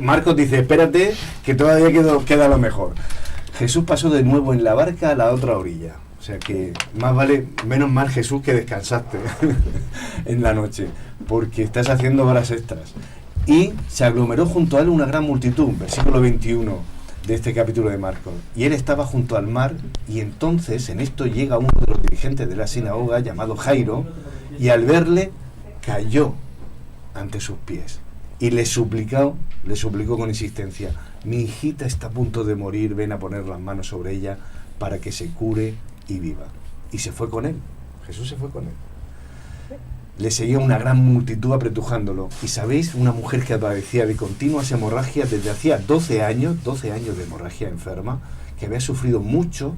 Marcos dice, espérate, que todavía queda lo mejor. Jesús pasó de nuevo en la barca a la otra orilla. O sea que menos mal Jesús que descansaste en la noche, porque estás haciendo horas extras. Y se aglomeró junto a él una gran multitud, versículo 21 de este capítulo de Marcos. Y él estaba junto al mar, y entonces en esto llega uno de los dirigentes de la sinagoga, llamado Jairo, y al verle cayó ante sus pies y le suplicó con insistencia, mi hijita está a punto de morir, ven a poner las manos sobre ella para que se cure y viva. Y se fue con él, Jesús se fue con él. Le seguía una gran multitud apretujándolo. Y sabéis, una mujer que padecía de continuas hemorragias desde hacía 12 años de hemorragia enferma, que había sufrido mucho,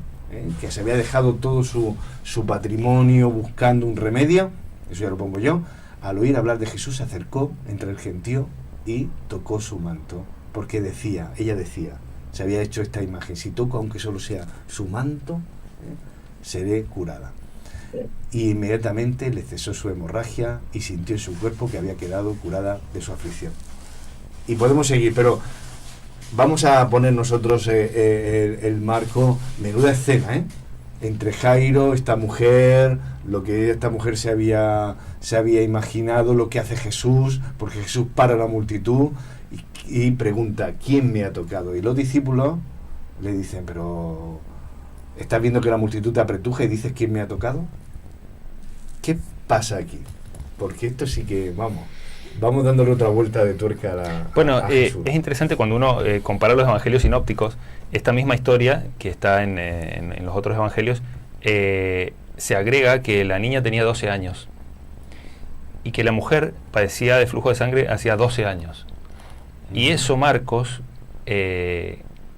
que se había dejado todo su patrimonio buscando un remedio, eso ya lo pongo yo. Al oír hablar de Jesús se acercó entre el gentío y tocó su manto, porque ella decía, se había hecho esta imagen, si toco aunque solo sea su manto, seré curada. Y inmediatamente le cesó su hemorragia y sintió en su cuerpo que había quedado curada de su aflicción. Y podemos seguir, pero vamos a poner nosotros el marco, menuda escena, entre Jairo, esta mujer, lo que esta mujer se había imaginado, lo que hace Jesús, porque Jesús para la multitud y pregunta, ¿quién me ha tocado? Y los discípulos le dicen, pero ¿estás viendo que la multitud te apretuja y dices quién me ha tocado? ¿Qué pasa aquí? Porque esto sí que, vamos dándole otra vuelta de tuerca a Jesús. Es interesante cuando uno compara los evangelios sinópticos, esta misma historia que está en los otros evangelios, se agrega que la niña tenía 12 años y que la mujer padecía de flujo de sangre hacía 12 años. Y eso Marcos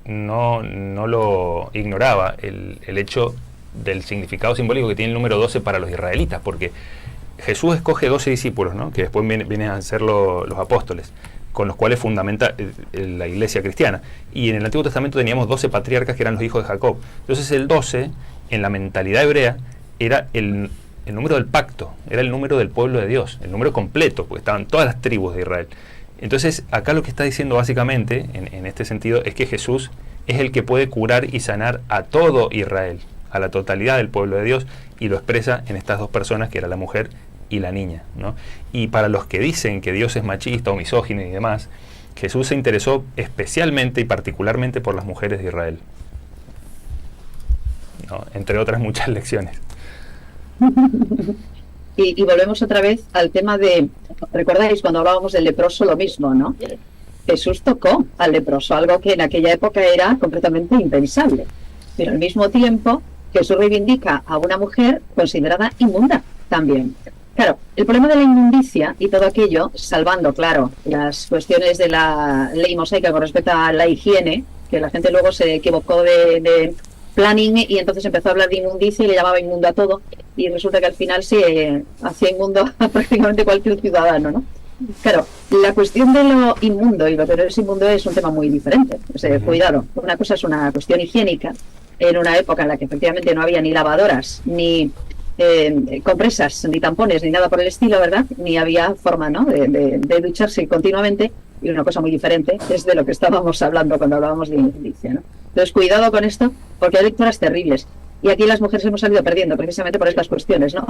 no lo ignoraba, el hecho del significado simbólico que tiene el número 12 para los israelitas, porque Jesús escoge 12 discípulos, ¿no? Que después vienen a ser los apóstoles, con los cuales fundamenta la iglesia cristiana. Y en el Antiguo Testamento teníamos 12 patriarcas que eran los hijos de Jacob. Entonces el 12, en la mentalidad hebrea, era el número del pacto, era el número del pueblo de Dios, el número completo, porque estaban todas las tribus de Israel. Entonces acá lo que está diciendo básicamente, en este sentido, es que Jesús es el que puede curar y sanar a todo Israel, a la totalidad del pueblo de Dios, y lo expresa en estas dos personas, que era la mujer y la niña, ¿no? Y para los que dicen que Dios es machista o misógino y demás, Jesús se interesó especialmente y particularmente por las mujeres de Israel, ¿no? Entre otras muchas lecciones. Y volvemos otra vez al tema de, ¿recordáis cuando hablábamos del leproso lo mismo, no? Jesús tocó al leproso, algo que en aquella época era completamente impensable. Pero al mismo tiempo, Jesús reivindica a una mujer considerada inmunda también. Claro, el problema de la inmundicia y todo aquello, salvando, claro, las cuestiones de la ley mosaica con respecto a la higiene, que la gente luego se equivocó de planning y entonces empezó a hablar de inmundicia y le llamaba inmundo a todo, y resulta que al final se hacía inmundo a prácticamente cualquier ciudadano, ¿no? Claro, la cuestión de lo inmundo y lo que no es inmundo es un tema muy diferente. O sea, cuidado, una cosa es una cuestión higiénica, en una época en la que efectivamente no había ni lavadoras, ni compresas, ni tampones, ni nada por el estilo, ¿verdad? Ni había forma, ¿no?, de ducharse continuamente, y una cosa muy diferente es de lo que estábamos hablando cuando hablábamos de inmundicia, ¿no? Entonces, cuidado con esto, porque hay lecturas terribles. Y aquí las mujeres hemos salido perdiendo precisamente por estas cuestiones, ¿no?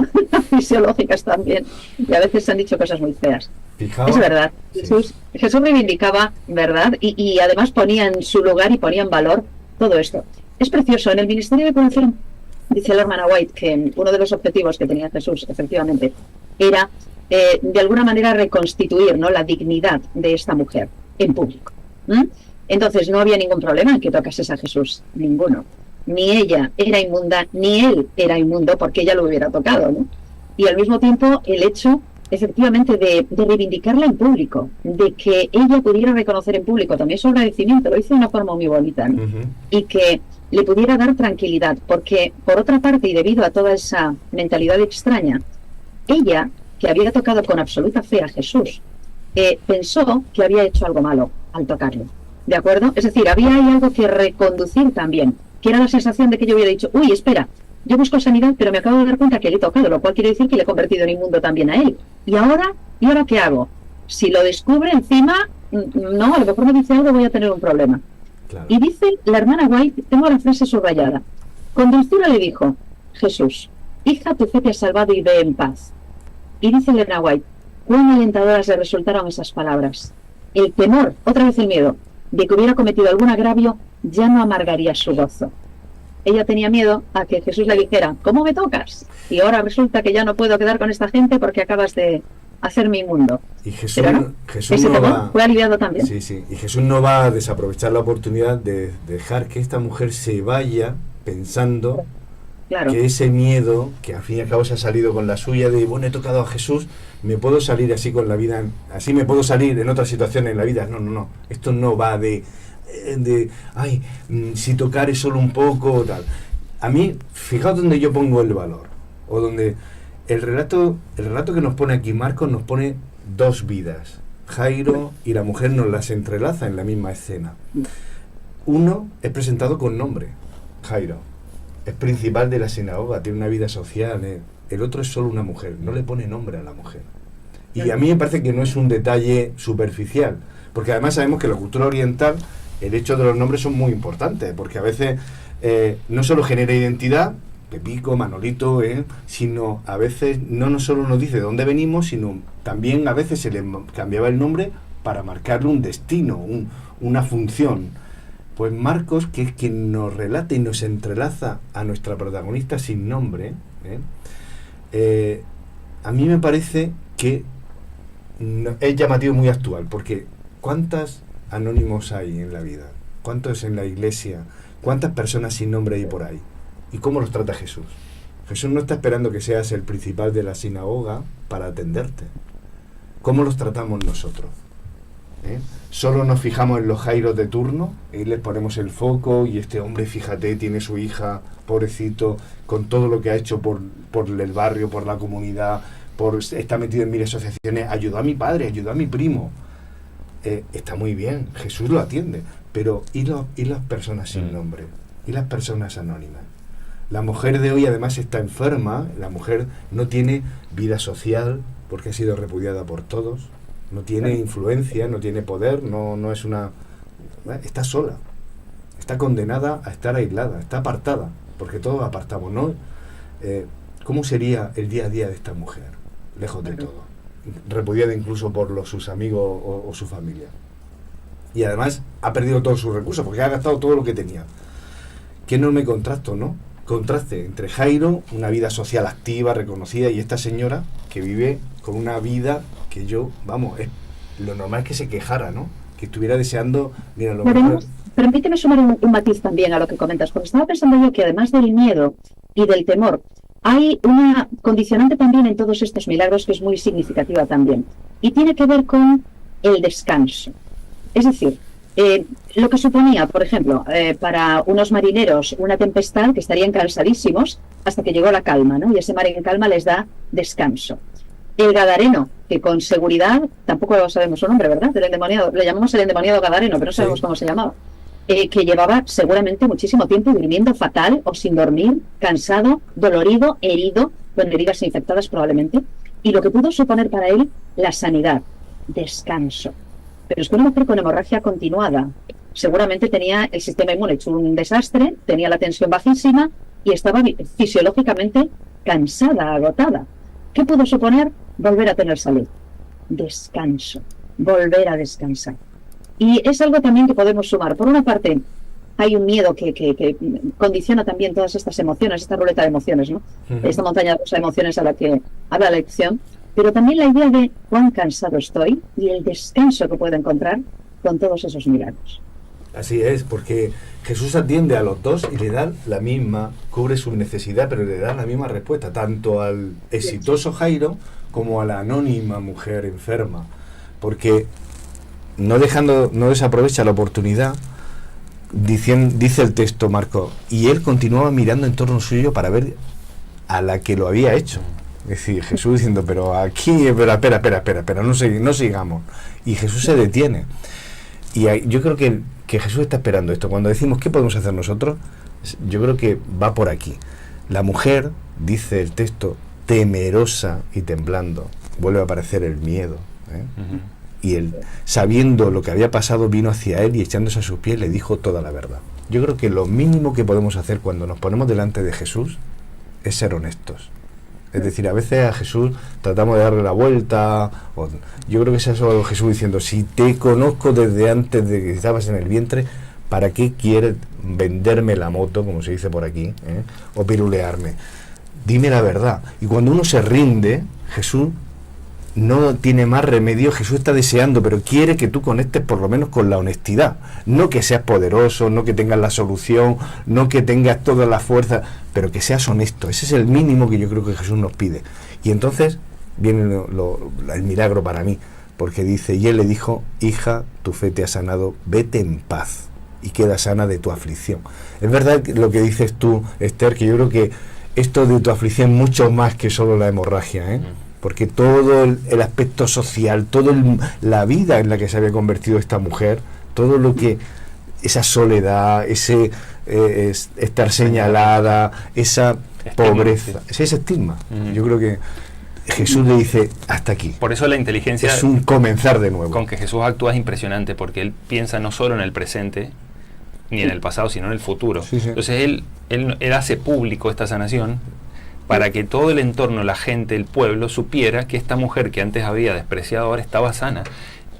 Fisiológicas también. Y a veces se han dicho cosas muy feas. Fijaos, es verdad. Sí. Jesús reivindicaba, ¿verdad? Y además ponía en su lugar y ponía en valor todo esto. Es precioso. En el Ministerio de Curación, dice la hermana White, que uno de los objetivos que tenía Jesús, efectivamente, era de alguna manera reconstituir, ¿no?, la dignidad de esta mujer en público. Entonces no había ningún problema en que tocases a Jesús. Ninguno. Ni ella era inmunda, ni él era inmundo, porque ella lo hubiera tocado, ¿no? Y al mismo tiempo el hecho, efectivamente, de reivindicarla en público, de que ella pudiera reconocer en público también su agradecimiento, lo hizo de una forma muy bonita, ¿no? Y que le pudiera dar tranquilidad, porque por otra parte, y debido a toda esa mentalidad extraña, ella, que había tocado con absoluta fe a Jesús, pensó que había hecho algo malo al tocarlo, ¿de acuerdo? Es decir, había ahí algo que reconducir también, que era la sensación de que yo hubiera dicho, uy, espera, yo busco sanidad, pero me acabo de dar cuenta que le he tocado, lo cual quiere decir que le he convertido en inmundo también a él. ¿Y ahora qué hago? Si lo descubre encima, no, a lo mejor me dice algo, voy a tener un problema. Claro. Y dice la hermana White, tengo la frase subrayada, con dulzura le dijo, Jesús, hija, tu fe te ha salvado y ve en paz. Y dice la hermana White, cuán alentadoras le resultaron esas palabras. El temor, otra vez el miedo, de que hubiera cometido algún agravio, ya no amargaría su gozo. Ella tenía miedo a que Jesús le dijera, ¿cómo me tocas? Y ahora resulta que ya no puedo quedar con esta gente porque acabas de hacerme inmundo. Y Jesús no va, fue aliviado también. Sí, sí. Y Jesús no va a desaprovechar la oportunidad de dejar que esta mujer se vaya pensando que ese miedo, que al fin y al cabo se ha salido con la suya, de, bueno, he tocado a Jesús, me puedo salir así con la vida, así me puedo salir en otras situaciones en la vida. No. Esto no va de ay, si tocar es solo un poco o tal. A mí, fijaos donde yo pongo el valor, o donde el relato que nos pone aquí Marcos nos pone dos vidas. Jairo y la mujer nos las entrelaza en la misma escena. Uno es presentado con nombre, Jairo, es principal de la sinagoga, tiene una vida social. El otro es solo una mujer, no le pone nombre a la mujer. Y a mí me parece que no es un detalle superficial, porque además sabemos que en la cultura oriental el hecho de los nombres son muy importantes, porque a veces no solo genera identidad, Pepico, Manolito, sino a veces no solo nos dice de dónde venimos, sino también a veces se le cambiaba el nombre para marcarle un destino, una función. Pues Marcos, que es quien nos relata y nos entrelaza a nuestra protagonista sin nombre, a mí me parece que es llamativo, muy actual, porque ¿cuántas anónimos hay en la vida? ¿Cuántos en la iglesia? ¿Cuántas personas sin nombre hay por ahí? ¿Y cómo los trata Jesús? Jesús no está esperando que seas el principal de la sinagoga para atenderte. ¿Cómo los tratamos nosotros? Solo nos fijamos en los jairos de turno y les ponemos el foco, y este hombre, fíjate, tiene su hija, pobrecito, con todo lo que ha hecho por el barrio, por la comunidad, está metido en 1000 asociaciones, ayudó a mi padre, ayudó a mi primo. Está muy bien, Jesús lo atiende, pero ¿y las personas sin nombre? ¿Y las personas anónimas? La mujer de hoy además está enferma, la mujer no tiene vida social porque ha sido repudiada por todos, no tiene influencia, no tiene poder, no es una... Está sola, está condenada a estar aislada, está apartada, porque todos apartamos, ¿no? ¿Cómo sería el día a día de esta mujer, lejos de todo? Repudiada incluso por sus amigos o su familia. y además ha perdido todos sus recursos porque ha gastado todo lo que tenía. Qué enorme contraste entre Jairo, una vida social activa, reconocida, y esta señora que vive con una vida que lo normal es que se quejara, ¿no? Que estuviera deseando, mira, lo mejor. Permíteme sumar un matiz también a lo que comentas, porque estaba pensando yo que además del miedo y del temor, hay una condicionante también en todos estos milagros que es muy significativa también, y tiene que ver con el descanso. Es decir, lo que suponía, por ejemplo, para unos marineros una tempestad que estarían cansadísimos hasta que llegó la calma, ¿no? Y ese mar en calma les da descanso. El Gadareno, que con seguridad, tampoco sabemos su nombre, ¿verdad? El endemoniado, le llamamos el endemoniado Gadareno, pero no sabemos cómo se llamaba. Que llevaba seguramente muchísimo tiempo durmiendo fatal o sin dormir, cansado, dolorido, herido, con heridas infectadas probablemente, y lo que pudo suponer para él la sanidad, descanso. Pero es que una mujer con hemorragia continuada seguramente tenía el sistema inmune hecho un desastre, tenía la tensión bajísima y estaba fisiológicamente cansada, agotada. ¿Qué pudo suponer? Volver a tener salud, descanso, volver a descansar. Y es algo también que podemos sumar. Por una parte, hay un miedo que condiciona también todas estas emociones, esta ruleta de emociones, ¿no? Esta montaña rusa de emociones a la que habla la lección, pero también la idea de cuán cansado estoy y el descanso que puedo encontrar con todos esos milagros. Así es, porque Jesús atiende a los dos y le da la misma, cubre su necesidad, pero le da la misma respuesta, tanto al exitoso Jairo como a la anónima mujer enferma, porque no desaprovecha la oportunidad, dice el texto, Marcos, y él continuaba mirando en torno suyo para ver a la que lo había hecho. Es decir, Jesús diciendo, pero aquí, espera, no sigamos. Y Jesús se detiene. Y yo creo que Jesús está esperando esto. Cuando decimos, ¿qué podemos hacer nosotros? Yo creo que va por aquí. La mujer, dice el texto, temerosa y temblando. Vuelve a aparecer el miedo, ¿eh? Y él, sabiendo lo que había pasado, vino hacia él y echándose a sus pies le dijo toda la verdad. Yo creo que lo mínimo que podemos hacer cuando nos ponemos delante de Jesús es ser honestos. Es decir, a veces a Jesús tratamos de darle la vuelta. Yo creo que es eso Jesús diciendo, si te conozco desde antes de que estabas en el vientre, ¿para qué quieres venderme la moto, como se dice por aquí, o pirulearme? Dime la verdad. Y cuando uno se rinde, Jesús no tiene más remedio. Jesús está deseando, pero quiere que tú conectes por lo menos con la honestidad. No que seas poderoso, no que tengas la solución, no que tengas toda la fuerza, pero que seas honesto. Ese es el mínimo que yo creo que Jesús nos pide. Y entonces viene el milagro para mí, porque dice, y él le dijo, hija, tu fe te ha sanado, vete en paz y queda sana de tu aflicción. Es verdad lo que dices tú, Esther, que yo creo que esto de tu aflicción es mucho más que solo la hemorragia, ¿eh? Porque todo el aspecto social, toda la vida en la que se había convertido esta mujer, todo lo que, esa soledad, estar señalada, esa pobreza, ese estigma. Yo creo que Jesús le dice, hasta aquí. Por eso la inteligencia es un comenzar de nuevo. Con que Jesús actúa es impresionante, porque él piensa no solo en el presente, ni en el pasado, sino en el futuro. Sí. Entonces él hace público esta sanación para que todo el entorno, la gente, el pueblo, supiera que esta mujer que antes había despreciado ahora estaba sana.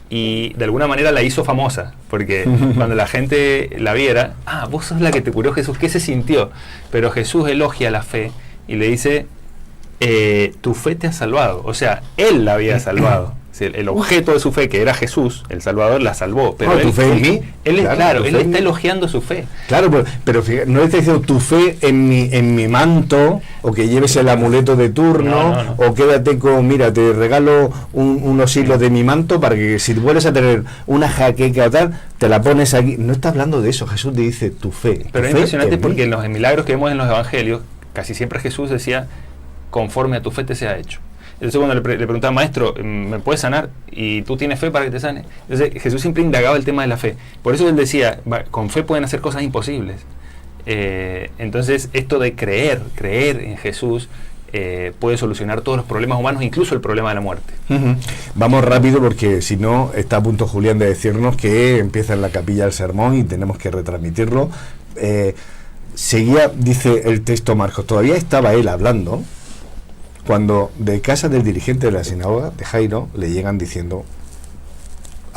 Y de alguna manera la hizo famosa, porque cuando la gente la viera, vos sos la que te curó Jesús, ¿qué se sintió? Pero Jesús elogia la fe y le dice, tu fe te ha salvado. O sea, él la había salvado. El objeto de su fe, que era Jesús, el Salvador, la salvó. Pero tu fe en mí. Él está elogiando su fe. Claro, pero fíjate, no le está diciendo tu fe en mi manto, o que lleves el amuleto de turno, o quédate con, mira, te regalo unos hilos de mi manto para que si vuelves a tener una jaqueca o tal, te la pones aquí. No está hablando de eso, Jesús te dice tu fe. Pero es impresionante porque en los milagros que vemos en los evangelios, casi siempre Jesús decía, conforme a tu fe te sea hecho. Entonces cuando le preguntaba, maestro, ¿me puedes sanar? ¿Y tú tienes fe para que te sane? Entonces Jesús siempre indagaba el tema de la fe. Por eso él decía, con fe pueden hacer cosas imposibles. Entonces esto de creer en Jesús puede solucionar todos los problemas humanos, incluso el problema de la muerte. Vamos rápido porque si no está a punto Julián de decirnos que empieza en la capilla el sermón y tenemos que retransmitirlo. Seguía, dice el texto Marcos, todavía estaba él hablando cuando de casa del dirigente de la sinagoga de Jairo le llegan diciendo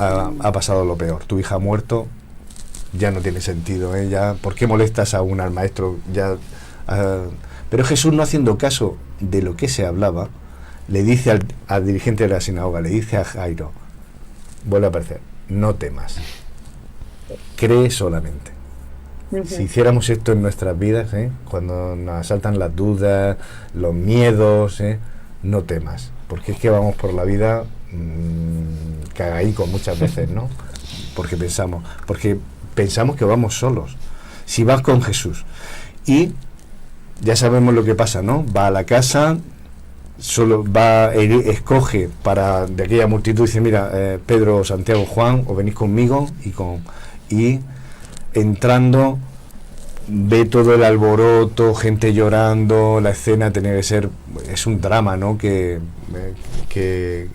ha pasado lo peor. Tu hija ha muerto, ya no tiene sentido, ¿eh? Ya, ¿por qué molestas aún al maestro? Pero Jesús, no haciendo caso de lo que se hablaba, le dice al dirigente de la sinagoga, le dice a Jairo, vuelve a aparecer, no temas, cree solamente. Si hiciéramos esto en nuestras vidas, cuando nos asaltan las dudas, los miedos, no temas, porque es que vamos por la vida cagadicos muchas veces, ¿no? Porque pensamos que vamos solos. Si vas con Jesús, y ya sabemos lo que pasa, ¿no? Va a la casa, escoge de aquella multitud, dice, mira, Pedro, Santiago, Juan, os venís conmigo, y entrando ve todo el alboroto, gente llorando, la escena tenía que ser, es un drama, ¿no? Que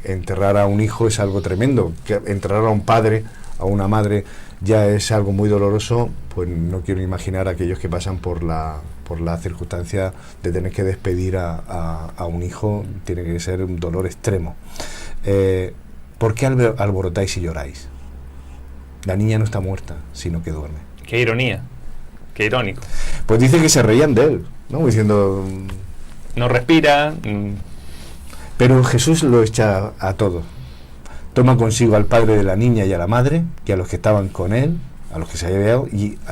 enterrar a un hijo es algo tremendo, que enterrar a un padre, a una madre, ya es algo muy doloroso. Pues no quiero imaginar a aquellos que pasan por la circunstancia de tener que despedir a un hijo. Tiene que ser un dolor extremo. ¿Por qué alborotáis y lloráis? La niña no está muerta, sino que duerme. Qué ironía, qué irónico. Pues dice que se reían de él, ¿no? Diciendo... No respira. Pero Jesús lo echa a todos. Toma consigo al padre de la niña y a la madre, y a los que estaban con él, a los que se había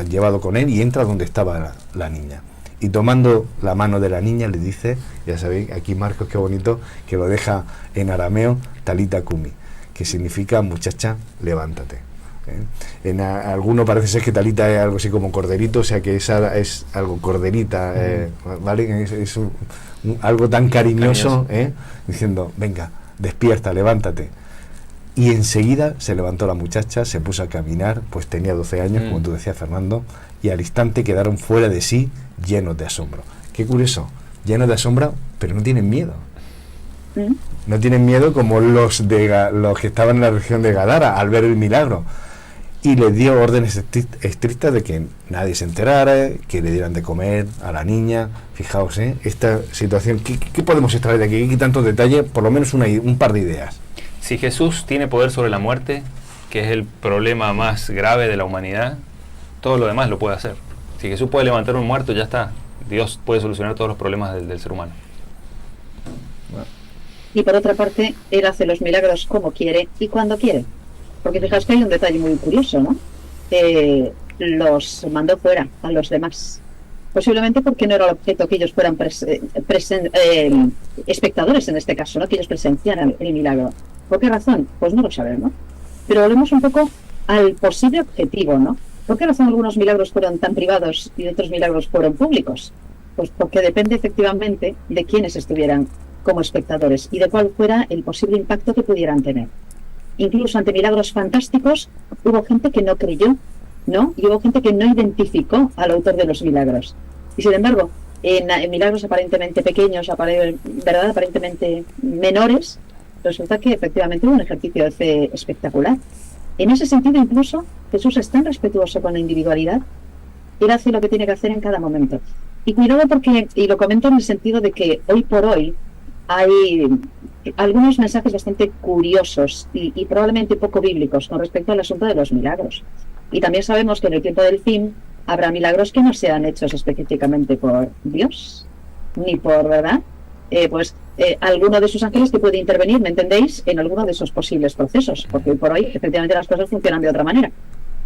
llevado con él, y entra donde estaba la niña. Y tomando la mano de la niña le dice, ya sabéis, aquí Marcos, qué bonito, que lo deja en arameo, Talita Kumi, que significa muchacha, levántate. En alguno parece ser que Talita es algo así como corderito, o sea que esa es algo corderita, ¿vale? Es algo tan cariñoso, diciendo, venga, despierta, levántate. Y enseguida se levantó la muchacha, se puso a caminar, pues tenía 12 años, como tú decías, Fernando, y al instante quedaron fuera de sí, llenos de asombro. Qué curioso, llenos de asombro, pero no tienen miedo. No tienen miedo como los que estaban en la región de Gadara al ver el milagro. Y les dio órdenes estrictas de que nadie se enterara, que le dieran de comer a la niña. Fijaos, esta situación, ¿qué podemos extraer de aquí? ¿Qué tantos detalles? Por lo menos un par de ideas. Si Jesús tiene poder sobre la muerte, que es el problema más grave de la humanidad, todo lo demás lo puede hacer. Si Jesús puede levantar un muerto, ya está. Dios puede solucionar todos los problemas del ser humano. Y por otra parte, Él hace los milagros como quiere y cuando quiere. Porque fijaos que hay un detalle muy curioso, ¿no? Los mandó fuera a los demás. Posiblemente porque no era el objeto que ellos fueran espectadores en este caso, ¿no? Que ellos presenciaran el milagro. ¿Por qué razón? Pues no lo sabemos. Pero volvemos un poco al posible objetivo, ¿no? ¿Por qué razón algunos milagros fueron tan privados y otros milagros fueron públicos? Pues porque depende efectivamente de quiénes estuvieran como espectadores y de cuál fuera el posible impacto que pudieran tener. Incluso ante milagros fantásticos hubo gente que no creyó, ¿no? Y hubo gente que no identificó al autor de los milagros. Y sin embargo, en milagros aparentemente pequeños, aparentemente menores, resulta que efectivamente hubo un ejercicio de fe espectacular. En ese sentido, incluso, Jesús es tan respetuoso con la individualidad, Él hace lo que tiene que hacer en cada momento. Y cuidado porque, y lo comento en el sentido de que hoy por hoy hay algunos mensajes bastante curiosos y probablemente poco bíblicos con respecto al asunto de los milagros. Y también sabemos que en el tiempo del fin habrá milagros que no sean hechos específicamente por Dios, ni por, ¿verdad? Alguno de sus ángeles que puede intervenir, ¿me entendéis?, en alguno de esos posibles procesos, porque hoy por hoy efectivamente las cosas funcionan de otra manera.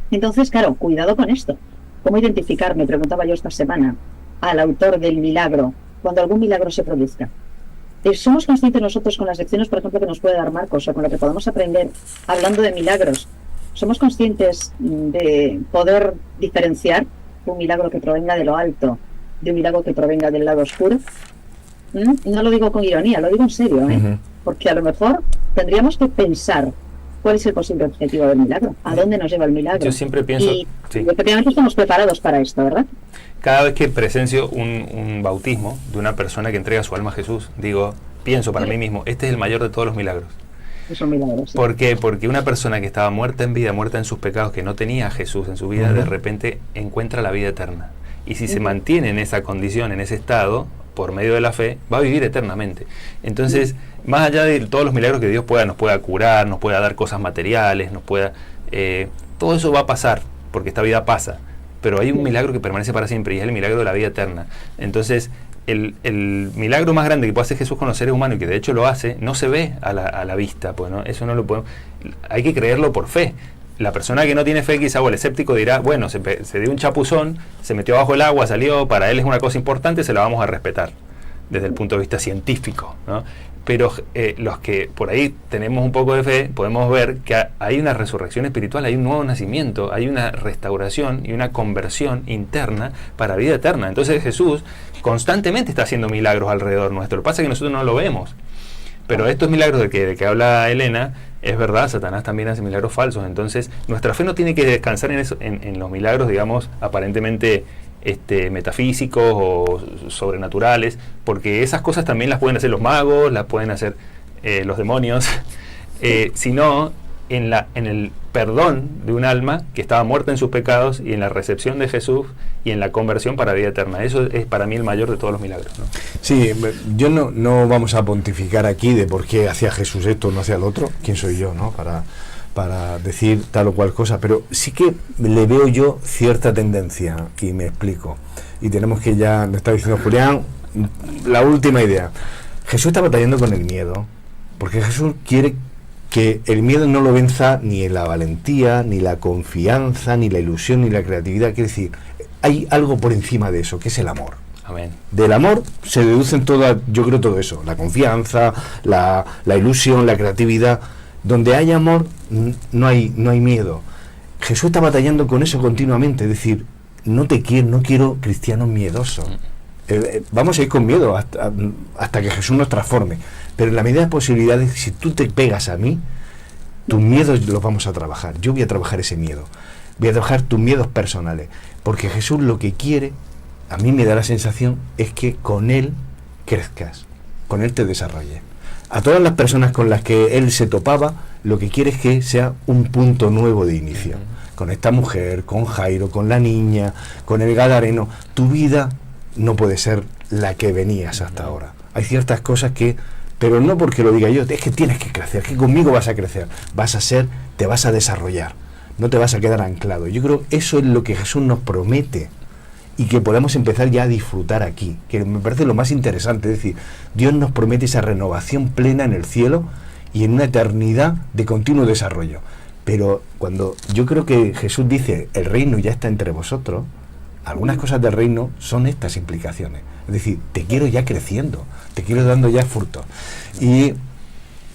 Entonces, claro, cuidado con esto. ¿Cómo identificar, me preguntaba yo esta semana, al autor del milagro cuando algún milagro se produzca? ¿Somos conscientes nosotros con las lecciones, por ejemplo, que nos puede dar Marcos o con lo que podamos aprender hablando de milagros? ¿Somos conscientes de poder diferenciar un milagro que provenga de lo alto de un milagro que provenga del lado oscuro? No lo digo con ironía, lo digo en serio, porque a lo mejor tendríamos que pensar cuál es el posible objetivo del milagro, a dónde nos lleva el milagro. Yo siempre pienso... Y efectivamente estamos preparados para esto, ¿verdad? Cada vez que presencio un bautismo de una persona que entrega su alma a Jesús, pienso para mí mismo, este es el mayor de todos los milagros. Es un milagro, sí. ¿Por qué? Porque una persona que estaba muerta en vida, muerta en sus pecados, que no tenía a Jesús en su vida, de repente encuentra la vida eterna. Y si se mantiene en esa condición, en ese estado, por medio de la fe, va a vivir eternamente. Entonces, más allá de todos los milagros que Dios nos pueda curar, nos pueda dar cosas materiales, todo eso va a pasar, porque esta vida pasa, pero hay un milagro que permanece para siempre, y es el milagro de la vida eterna. Entonces, el milagro más grande que puede hacer Jesús con los seres humanos, y que de hecho lo hace, no se ve a la vista, pues, ¿no? Eso no lo podemos, hay que creerlo por fe. La persona que no tiene fe, quizá, o el escéptico, dirá, bueno, se dio un chapuzón, se metió bajo el agua, salió, para él es una cosa importante, se la vamos a respetar desde el punto de vista científico, ¿no? Pero los que por ahí tenemos un poco de fe, podemos ver que hay una resurrección espiritual, hay un nuevo nacimiento, hay una restauración y una conversión interna para vida eterna. Entonces Jesús constantemente está haciendo milagros alrededor nuestro. Lo que pasa es que nosotros no lo vemos. Pero estos milagros de que habla Elena, es verdad, Satanás también hace milagros falsos. Entonces nuestra fe no tiene que descansar en los milagros, digamos, aparentemente metafísicos o sobrenaturales, porque esas cosas también las pueden hacer los magos, las pueden hacer los demonios, sino en el perdón de un alma que estaba muerta en sus pecados, y en la recepción de Jesús y en la conversión para vida eterna. Eso es para mí el mayor de todos los milagros, ¿no? Sí, yo no vamos a pontificar aquí de por qué hacía Jesús esto o no hacía el otro. ¿Quién soy yo, no? Para decir tal o cual cosa, pero sí que le veo yo cierta tendencia, y me explico. Y tenemos que, ya lo está diciendo Julián, la última idea. Jesús está batallando con el miedo, porque Jesús quiere que el miedo no lo venza ni la valentía, ni la confianza, ni la ilusión, ni la creatividad. Quiere decir, hay algo por encima de eso, que es el amor. Amén. Del amor se deducen yo creo todo eso, la confianza, la ilusión, la creatividad. Donde hay amor, no hay miedo. Jesús está batallando con eso continuamente, es decir, no quiero cristianos miedosos. Vamos a ir con miedo hasta que Jesús nos transforme, pero en la medida de posibilidades, si tú te pegas a mí, tus miedos los vamos a trabajar. Yo voy a trabajar ese miedo, voy a trabajar tus miedos personales, porque Jesús lo que quiere, a mí me da la sensación, es que con Él crezcas, con Él te desarrolles. A todas las personas con las que Él se topaba, lo que quiere es que sea un punto nuevo de inicio. Con esta mujer, con Jairo, con la niña, con el gadareno, tu vida no puede ser la que venías hasta ahora. Hay ciertas cosas pero no porque lo diga yo, es que tienes que crecer, que conmigo vas a crecer, te vas a desarrollar, no te vas a quedar anclado. Yo creo que eso es lo que Jesús nos promete, y que podamos empezar ya a disfrutar aquí, que me parece lo más interesante. Es decir, Dios nos promete esa renovación plena en el cielo y en una eternidad de continuo desarrollo. Pero cuando yo creo que Jesús dice, el reino ya está entre vosotros, algunas cosas del reino son estas implicaciones. Es decir, te quiero ya creciendo, te quiero dando ya frutos. Y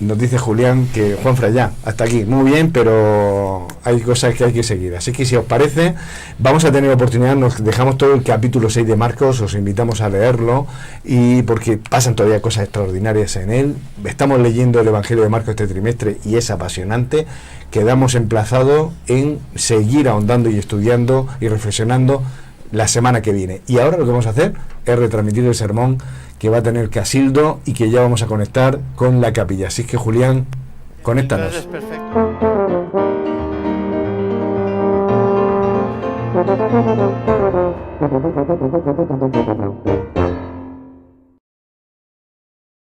nos dice Julián que Juanfra, ya, hasta aquí, muy bien, pero hay cosas que hay que seguir. Así que si os parece, vamos a tener oportunidad, nos dejamos todo el capítulo 6 de Marcos, os invitamos a leerlo, y porque pasan todavía cosas extraordinarias en él. Estamos leyendo el Evangelio de Marcos este trimestre y es apasionante. Quedamos emplazados en seguir ahondando y estudiando y reflexionando la semana que viene. Y ahora lo que vamos a hacer es retransmitir el sermón que va a tener Casildo y que ya vamos a conectar con la capilla. Así que, Julián, conéctanos. Perfecto.